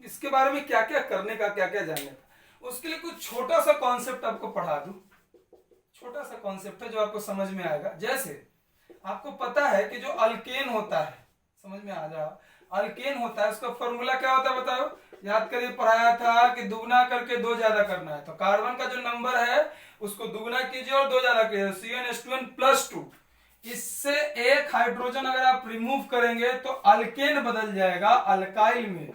A: इसके बारे में क्या क्या करने का, क्या क्या जानने का। उसके लिए कुछ छोटा सा कॉन्सेप्ट आपको पढ़ा दूं, छोटा सा कॉन्सेप्ट है जो आपको समझ में आएगा। जैसे आपको पता है कि जो अल्केन होता है, समझ में आ जाओ, अल्केन होता है, उसका फॉर्मूला क्या होता है बताओ? याद करिए, पढ़ाया था कि दुगना करके 2 ज्यादा करना है, तो कार्बन का जो नंबर है उसको दुगना कीजिए और 2 ज्यादा कीजिए, CnH2n+2। इससे एक हाइड्रोजन अगर आप रिमूव करेंगे तो अल्केन बदल जाएगा अल्काइल में।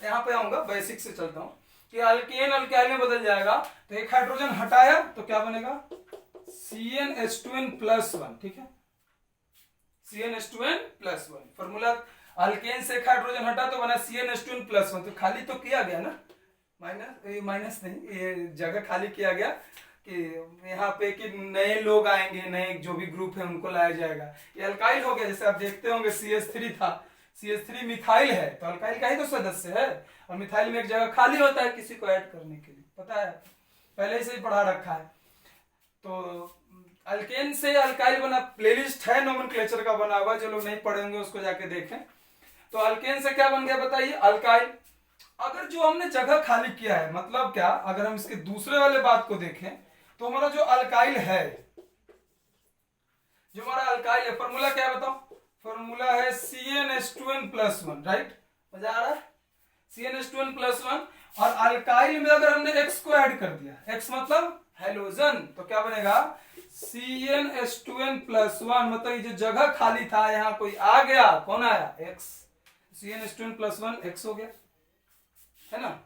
A: यहां पे आऊंगा, बेसिक से चलता हूं कि अल्केन अल्काइल में बदल जाएगा। तो एक हाइड्रोजन हटाया तो क्या बनेगा, CnH2n+1। ठीक है, CnH2n+1 फॉर्मूला। अल्केन से एक हाइड्रोजन हटा तो बना CnH2n+1। तो खाली तो किया गया ना, माइनस नहीं, ये जगह खाली किया गया कि यहाँ पे कि नए लोग आएंगे, नए जो भी ग्रुप है उनको लाया जाएगा। ये अल्काइल हो गया। जैसे आप देखते होंगे CH3 था, CH3 मिथाइल है तो अल्काइल का ही तो सदस्य है, और मिथाइल में एक जगह खाली होता है किसी को ऐड करने के लिए, पता है, पहले से ही पढ़ा रखा है। तो अल्केन से अल्काइल बना, प्लेलिस्ट है नोमेनक्लेचर का बना हुआ, जो लोग नहीं पढ़े होंगे उसको जाके देखें। तो अल्केन से क्या बन गया बताइए, अल्काइल। अगर जो हमने जगह खाली किया है, मतलब क्या, अगर हम इसके दूसरे वाले बात को देखें तो हमारा जो अल्काइल है, जो हमारा अल्काइल है, फॉर्मूला क्या है बताओ, फॉर्मूला है CnH2n+1, राइट, मजा आ रहा है, CnH2n+1। और अल्काइल में अगर हमने X को ऐड कर दिया, X मतलब हैलोजन, तो क्या बनेगा CnH2n+1, मतलब ये जो जगह खाली था यहाँ कोई आ गया, कौन आया, X, CnH2n+1 X हो गया, है ना,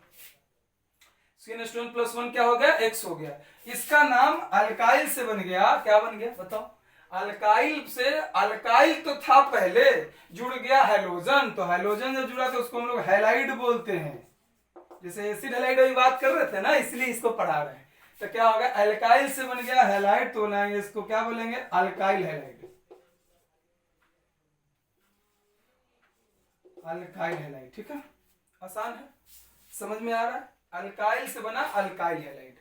A: CnH2n+1 क्या हो गया, X हो गया। इसका नाम अल्काइल से बन गया, क्या बन गया बताओ, अल्काइल से, अल्काइल तो था पहले, जुड़ गया हैलोजन, तो हैलोजन जब जुड़ा तो उसको हम लोग हैलाइड बोलते हैं। जैसे एसिड हैलाइड वाली बात कर रहे थे ना, इसलिए इसको पढ़ा रहे हैं। तो क्या होगा, अल्काइल से बन गया हैलाइड, तो बनाएंगे इसको क्या बोलेंगे, अल्काइल हैलाइड, अल्काइल हैलाइड। ठीक है, आसान है, समझ में आ रहा है, अल्काइल से बना अल्काइल हैलाइड।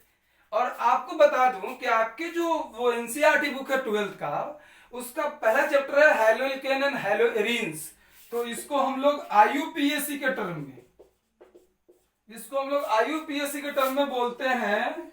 A: और आपको बता दूं कि आपके जो वो एनसीईआरटी बुक है 12th का, उसका पहला चैप्टर है हैलोएल्केन एंड हैलोएरीन्स। तो इसको हम लोग आईयूपीएससी के टर्म में, इसको हम लोग आईयूपीएससी के टर्म में बोलते हैं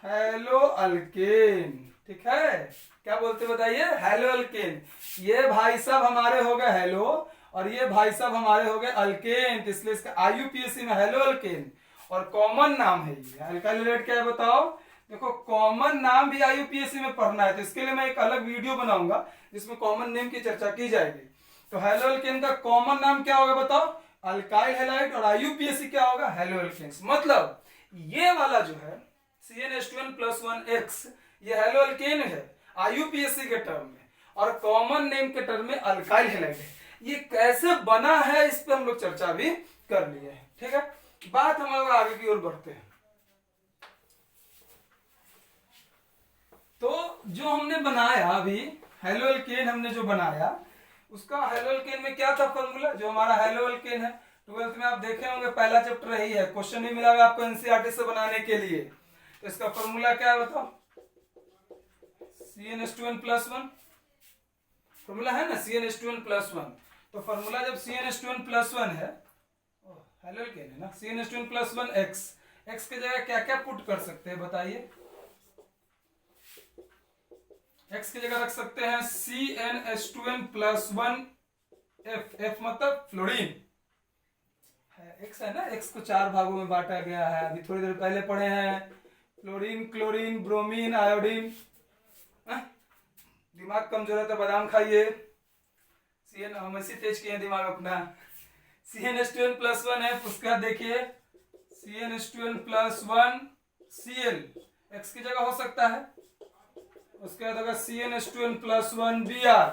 A: हैलोअल्केन। ठीक है, क्या बोलते बताइए, हैलोअल्केन। ये भाई साहब हमारे हो गए हैलो, और ये भाई साहब हमारे हो गए अल्केन, तो इसलिए इसका आईयूपीएससी में हैलोअल्केन। और कॉमन नाम है ये अल्काइल हैलाइड, क्या है बताओ, देखो कॉमन नाम भी आईयूपीएससी में पढ़ना है, तो इसके लिए मैं एक अलग वीडियो बनाऊंगा जिसमें कॉमन नेम की चर्चा की जाएगी। तो हैलोअल्केन का कॉमन नाम क्या होगा बताओ, अल्काइल हैलाइड, और आईयूपीएससी क्या होगा, हैलोअल्केन। मतलब ये वाला जो है CnH2n+1X, ये हैलोअल्केन है आईयूपीएससी के टर्म में, और कॉमन नेम के टर्म में अल्काइल हैलाइड है। ये कैसे बना है इस पे हम लोग चर्चा भी कर लिए हैं। ठीक है, बात हम लोग आगे की ओर बढ़ते हैं। तो जो हमने बनाया अभी हैलोअल्केन, हमने जो बनाया उसका हैलोअल्केन में क्या था फॉर्मूला, जो हमारा हैलोअल्केन है 12th में आप देखे होंगे, पहला चैप्टर यही है, क्वेश्चन भी मिला आपको एनसीईआरटी से बनाने के लिए। तो इसका फॉर्मूला क्या है बताओ, CnH2n+1 फॉर्मूला है ना, CnH2n+1। तो फॉर्मूला जब CnH2n+1 है, हैलोअल्केन है ना, CnH2n+1X, X की जगह क्या क्या पुट कर सकते हैं बताइए, X की जगह रख सकते हैं CnH2n+1F, F मतलब फ्लोरीन, X है ना, X को 4 भागों में बांटा गया है, अभी थोड़ी देर पहले पढ़े हैं, फ्लोरीन, क्लोरीन, ब्रोमीन, आयोडीन। दिमाग कमजोर है तो बादाम खाइए, हम ऐसे तेज किए दिमाग अपना। CnH2n+1 है, उसका देखिए CnH2n+1Cl, X की जगह हो सकता है, उसके बाद होगा CnH2n+1Br,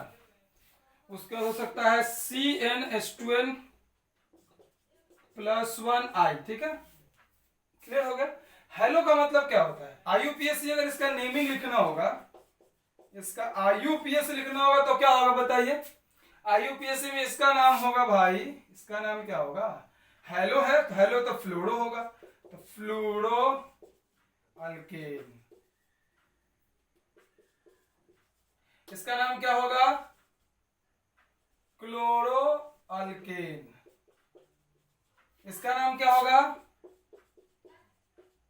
A: उसके बाद हो सकता है CnH2n+1I। ठीक है, क्लियर हो गया। हेलो का मतलब क्या होता है, आईयूपीएससी अगर इसका नेमिंग लिखना होगा, इसका आईयूपीएससी लिखना होगा तो क्या होगा बताइए, आईयूपीएससी में इसका नाम होगा भाई, इसका नाम क्या होगा, हेलो है तो हेलो तो फ्लोरो होगा, तो फ्लोरो अल्केन। इसका नाम क्या होगा, क्लोरो अल्केन। इसका नाम क्या होगा,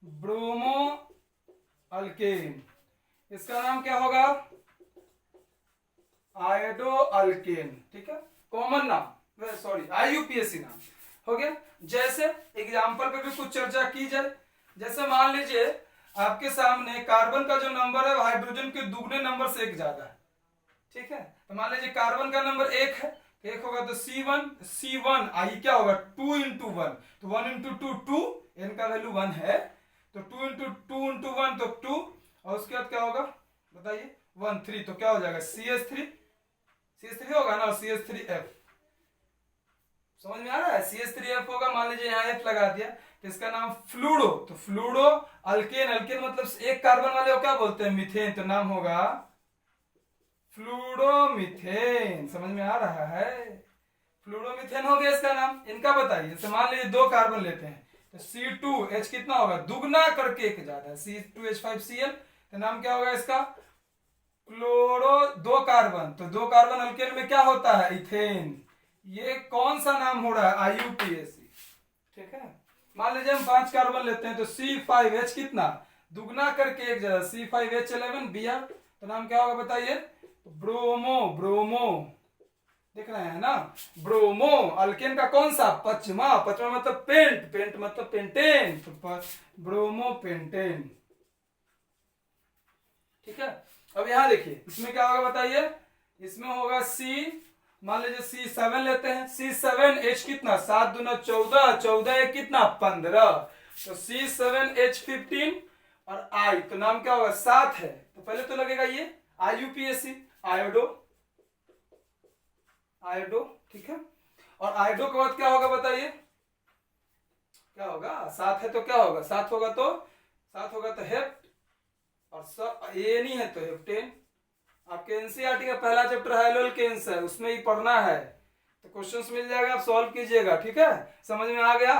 A: ब्रोमो अल्केन। इसका नाम क्या होगा, आयोडो अल्केन। ठीक है, कॉमन नाम, सॉरी आईयूपीएससी नाम हो गया। जैसे एग्जाम्पल पे भी कुछ चर्चा की जाए, जैसे मान लीजिए आपके सामने कार्बन का जो नंबर है वो हाइड्रोजन के दुगने नंबर से एक ज्यादा है, ठीक है। तो मान लीजिए कार्बन का नंबर 1 है, तो 1 होगा तो C1 आई क्या होगा 2 इंटू 1, तो 1 इंटू 2 2, n का वैल्यू 1 है, तो 2 इंटू 2 इंटू 1 तो 2, और उसके बाद क्या होगा बताइए 1 3, तो क्या हो जाएगा CH3 होगा ना, CH3F। समझ में आ रहा है, CH3F होगा। मान लीजिए यहाँ F लगा दिया, तो इसका नाम फ्लूडो, तो फ्लूडो अल्केन, अल्केन मतलब एक कार्बन वाले को क्या बोलते हैं मीथेन, तो नाम होगा फ्लूडोमीथेन। समझ में आ रहा है, फ्लूडोमीथेन हो गया इसका नाम। इनका बताइए, जैसे मान लीजिए 2 कार्बन लेते हैं, तो C2H कितना होगा दुगना करके एक ज्यादा है, C2H5Cl, तो नाम क्या होगा इसका क्लोरो, 2 कार्बन, तो 2 कार्बन अल्केन में क्या होता है इथेन। ये कौन सा नाम हो रहा है IUPAC, ठीक है। मान लीजिए हम 5 कार्बन लेते हैं, तो C5H कितना दुगना करके एक ज्यादा, C5H11 Br, तो नाम क्या होगा बताइए ब्रोमो देख रहे हैं ना, ब्रोमो अल्केन का कौन सा पचमा मतलब पेंट मतलब पेंटेन, तो ब्रोमो पेंटेन, ठीक है। अब यहां देखिए इसमें क्या होगा बताइए, इसमें होगा मान लीजिए C7 लेते हैं, C7H कितना 7 दूना 14, 14 एक कितना 15, तो C7H15 और I, तो नाम क्या होगा 7 है, तो पहले तो लगेगा ये IUPAC आयोडो, ठीक है। और आयोडो के बाद क्या होगा बताइए, क्या होगा 7 है तो क्या होगा 7 होगा तो हेप्ट, और ये नहीं है तो हेप्टेन। आपके एनसीईआरटी का पहला चैप्टर हाइड्रोकेन्स है, उसमें ही पढ़ना है, तो क्वेश्चंस मिल जाएगा, आप सॉल्व कीजिएगा, ठीक है। समझ में आ गया,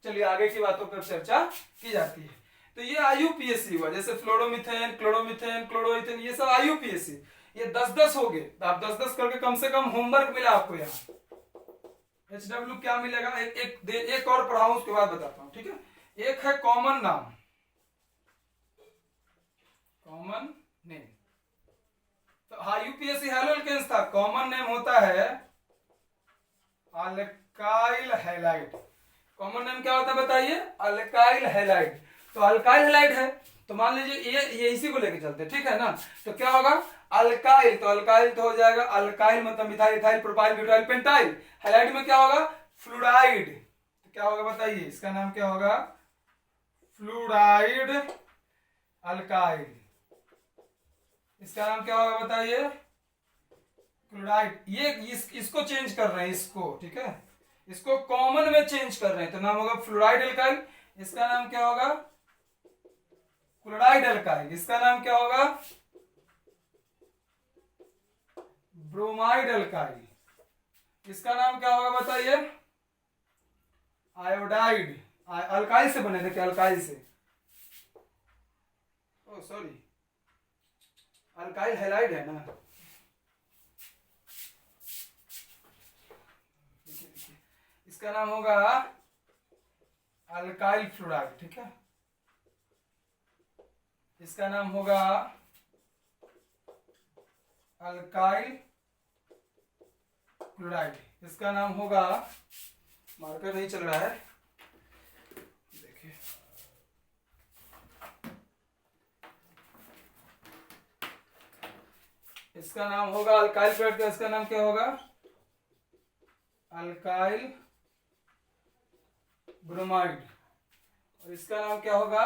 A: चलिए आगे की बातों पर चर्चा की जाती है। तो ये IUPAC हुआ, जैसे फ्लोरोमीथेन, क्लोरोमीथेन, क्लोरोइथेन, ये सब IUPAC, ये 10-10 हो गए, तो आप 10-10 करके कम से कम होमवर्क मिला आपको यहाँ। HW क्या मिलेगा, एक और पढ़ाऊं उसके बाद बताता हूं, ठीक है। एक है कॉमन नेम, तो IUPAC हाइड्रोकेन्स था, कॉमन नेम होता है अल्काइल हैलाइड। कॉमन नेम क्या होता है बताइए अल्काइल हैलाइड, तो अल्काइल हैलाइड है, तो मान लीजिए ये इसी को लेके चलते, ठीक है ना। तो क्या होगा अल्काइल, तो अल्काइल तो हो जाएगा अल्काइल मतलब methyl ethyl propyl butyl pentyl, halide में क्या होगा फ्लूराइड, तो क्या होगा बताइए इसका नाम क्या होगा फ्लूराइड अल्काइल, इसका नाम क्या होगा बताइए क्लोराइड। ये इसको चेंज कर रहे हैं इसको, ठीक है, इसको कॉमन में चेंज कर रहे हैं, तो नाम होगा फ्लोराइड अल्काइल, इसका नाम क्या होगा क्लोराइड अल्काइल, इसका नाम क्या होगा ब्रोमाइड अल्काइल, इसका नाम क्या होगा बताइए आयोडाइड। अल्काइल से बने, देखिए अल्काइल से, ओ सॉरी अल्काइल हैलाइड है ना, इसका नाम होगा अल्काइल फ्लोराइड, ठीक है, इसका नाम होगा अल्काइल क्लोराइड, इसका नाम होगा, मार्कर नहीं चल रहा है देखिए, इसका नाम होगा अल्काइल क्लोराइड का इसका नाम क्या होगा अल्काइल ब्रोमाइड, और इसका नाम क्या होगा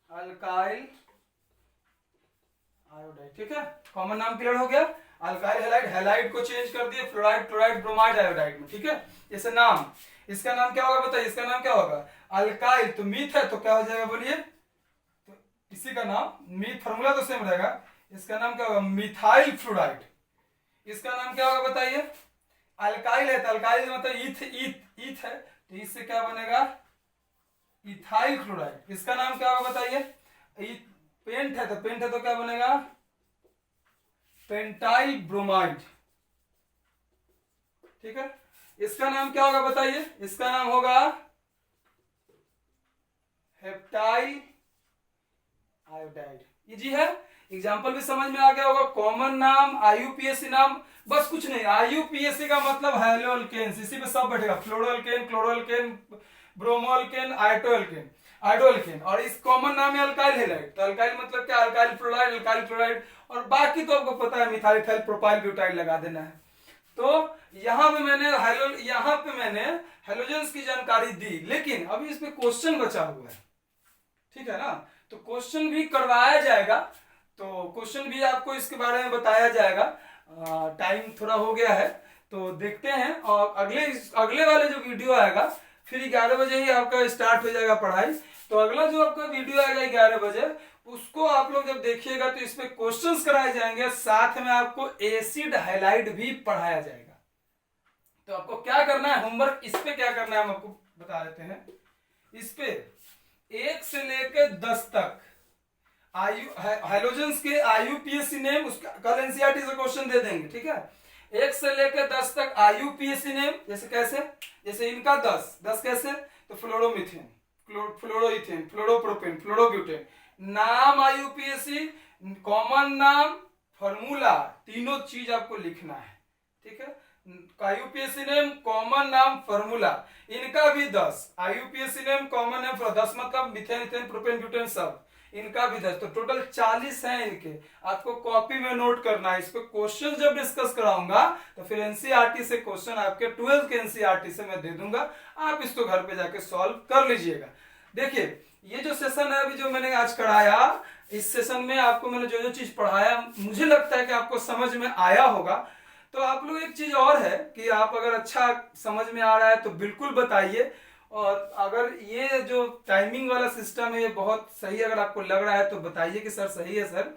A: अल्काइल आयोडाइड, ठीक है। कॉमन नाम क्लियर हो गया, अल्काइल हैलाइड, हैलाइड को चेंज कर दिए फ्लोराइड क्लोराइड ब्रोमाइड आयोडाइड में, ठीक है। जैसे नाम, इसका नाम क्या होगा बताइए, इसका नाम क्या होगा अल्काइल, तो मीथ है तो क्या हो जाएगा बोलिए, तो इसी का नाम मीथ, फॉर्मूला तो सेम रहेगा, इसका नाम क्या होगा मिथाइल फ्लोराइड, इसका नाम क्या होगा बताइए अल्काइल है तो अल्काइल मतलब ईथ है, तो इससे क्या बनेगा इथाइल क्लोराइड, इसका नाम क्या होगा बताइए पेंट है तो क्या बनेगा पेंटाइल ब्रोमाइड, ठीक है। इसका नाम क्या होगा बताइए, इसका नाम होगा हेप्टाइल आयोडाइड। इजी है, एग्जाम्पल भी समझ में आ गया होगा। कॉमन नाम IUPAC नाम, बस कुछ नहीं, IUPAC का मतलब हैलोअल्केन्स, इसी पे सब बैठेगा, फ्लोरोअल्केन, क्लोरोअल्केन, ब्रोमोअल्केन, आयोडोअल्केन, और इस कॉमन नाम है अल्काइल हैलाइड। तो अल्काइल मतलब क्या, अल्काइल फ्लोराइड, अल्काइल क्लोराइड, और बाकी तो आपको पता है मिथाइल इथाइल प्रोपाइल ब्यूटाइल लगा देना है। तो यहाँ पे मैंने हेलोजेंस की जानकारी दी, लेकिन अभी इस पे क्वेश्चन बचा हुआ है, ठीक है ना। तो क्वेश्चन भी करवाया जाएगा, तो क्वेश्चन भी आपको इसके बारे में बताया जाएगा। टाइम थोड़ा हो गया है तो देखते हैं, और अगले वाले जो वीडियो आएगा फिर 11 बजे ही आपका स्टार्ट हो जाएगा पढ़ाई। तो अगला जो आपका वीडियो आएगा 11 बजे, उसको आप लोग जब देखिएगा तो इसमें क्वेश्चंस कराए जाएंगे, साथ में आपको एसिड हैलाइड भी पढ़ाया जाएगा। तो आपको क्या करना है, होमवर्क इस पे क्या करना है हम आपको बता देते हैं। इस पे 1 से लेकर 10 तक हाइड्रोजन्स के IUPAC नेम, उसका कल एनसीईआरटी से क्वेश्चन दे देंगे, ठीक है। 1 से लेकर 10 तक IUPAC नेम, जैसे कैसे, जैसे इनका 10 कैसे, तो फ्लोरोमीथेन, फ्लोरोइथेन, फ्लोरोप्रोपेन, फ्लोरोब्यूटेन, नाम IUPAC, कॉमन नाम, फॉर्मूला, तीनों चीज आपको लिखना है, ठीक है। IUPAC नेम, कॉमन नाम, फॉर्मूला, इनका भी 10, IUPAC नेम, कॉमन नेम, 10 मतलब मिथेन, इथेन, प्रोपेन, ब्यूटेन सब, इनका भी 10, तो टोटल 40 हैं इनके। आपको कॉपी में नोट करना है। इस पे क्वेश्चन जब डिस्कस कराऊंगा तो फिर एनसीईआरटी से क्वेश्चन आपके 12th के एनसीईआरटी से मैं दे दूंगा, आप इसको घर पे जाके सॉल्व कर लीजिएगा। देखिए ये जो सेशन है अभी जो मैंने आज कराया, इस सेशन में आपको मैंने जो जो चीज पढ़ाया मुझे लगता है कि आपको समझ में आया होगा। तो आप लोग एक चीज और है कि आप अगर अच्छा समझ में आ रहा है तो बिल्कुल बताइए, और अगर ये जो टाइमिंग वाला सिस्टम है ये बहुत सही अगर आपको लग रहा है तो बताइए कि सर सही है सर।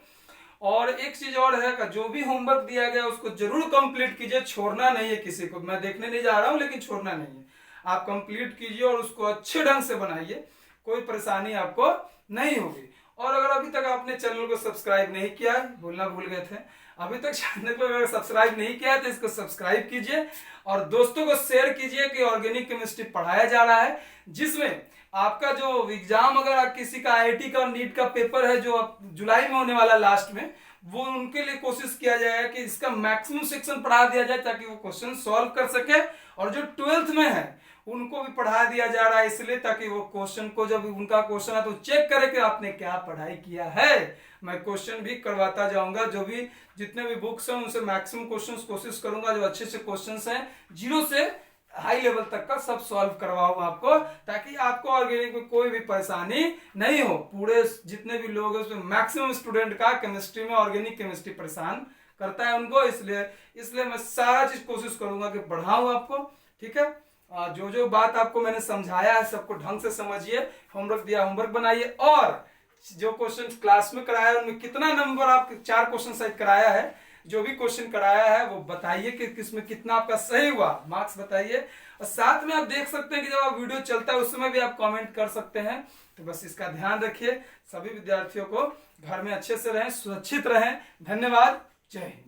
A: और एक चीज और है कि जो भी होमवर्क दिया गया उसको जरूर कंप्लीट कीजिए, छोड़ना नहीं है किसी को। मैं देखने नहीं जा रहा हूं लेकिन छोड़ना नहीं है, आप कंप्लीट कीजिए और उसको अच्छे ढंग से बनाइए, कोई परेशानी आपको नहीं होगी। और अगर अभी तक आपने चैनल को सब्सक्राइब नहीं किया है, बोलना भूल गए थे, अभी तक चैनल को अगर सब्सक्राइब नहीं किया है तो इसको सब्सक्राइब कीजिए और दोस्तों को शेयर कीजिए कि ऑर्गेनिक केमिस्ट्री पढ़ाया जा रहा है, जिसमें आपका जो एग्जाम अगर किसी का IIT का नीट का पेपर है जो जुलाई में होने वाला लास्ट में, वो उनके लिए कोशिश किया जाएगा कि इसका मैक्सिमम सेक्शन पढ़ा दिया जाए ताकि वो क्वेश्चन सॉल्व कर सके। और जो 12th में है उनको भी पढ़ा दिया जा रहा है इसलिए ताकि वो क्वेश्चन को जब उनका क्वेश्चन है तो चेक करे कि आपने क्या पढ़ाई किया है। मैं क्वेश्चन भी करवाता जाऊंगा, जो भी जितने भी बुक्स हैं उनसे मैक्सिमम क्वेश्चंस कोशिश करूंगा, जो अच्छे से क्वेश्चंस हैं 0 से हाई लेवल तक का सब सॉल्व करवाऊंगा आपको, ताकि आपको ऑर्गेनिक में कोई भी परेशानी नहीं हो। पूरे जितने भी लोग हैं उसमें मैक्सिमम स्टूडेंट का केमिस्ट्री में ऑर्गेनिक केमिस्ट्री परेशान करता है उनको, इसलिए मैं सारा चीज कोशिश करूंगा कि पढ़ाऊं आपको, ठीक है। जो जो बात आपको मैंने समझाया है सबको ढंग से समझिए, होमवर्क दिया होमवर्क बनाइए, और जो क्वेश्चन क्लास में कराया है उनमें कितना नंबर आप 4 क्वेश्चन शायद कराया है, जो भी क्वेश्चन कराया है वो बताइए कि किसमें कितना आपका सही हुआ, मार्क्स बताइए। और साथ में आप देख सकते हैं कि जब आप वीडियो चलता है उस समय भी आप कमेंट कर सकते हैं। तो बस इसका ध्यान रखिए, सभी विद्यार्थियों को घर में अच्छे से रहें, सुरक्षित रहें। धन्यवाद, जय हिंद।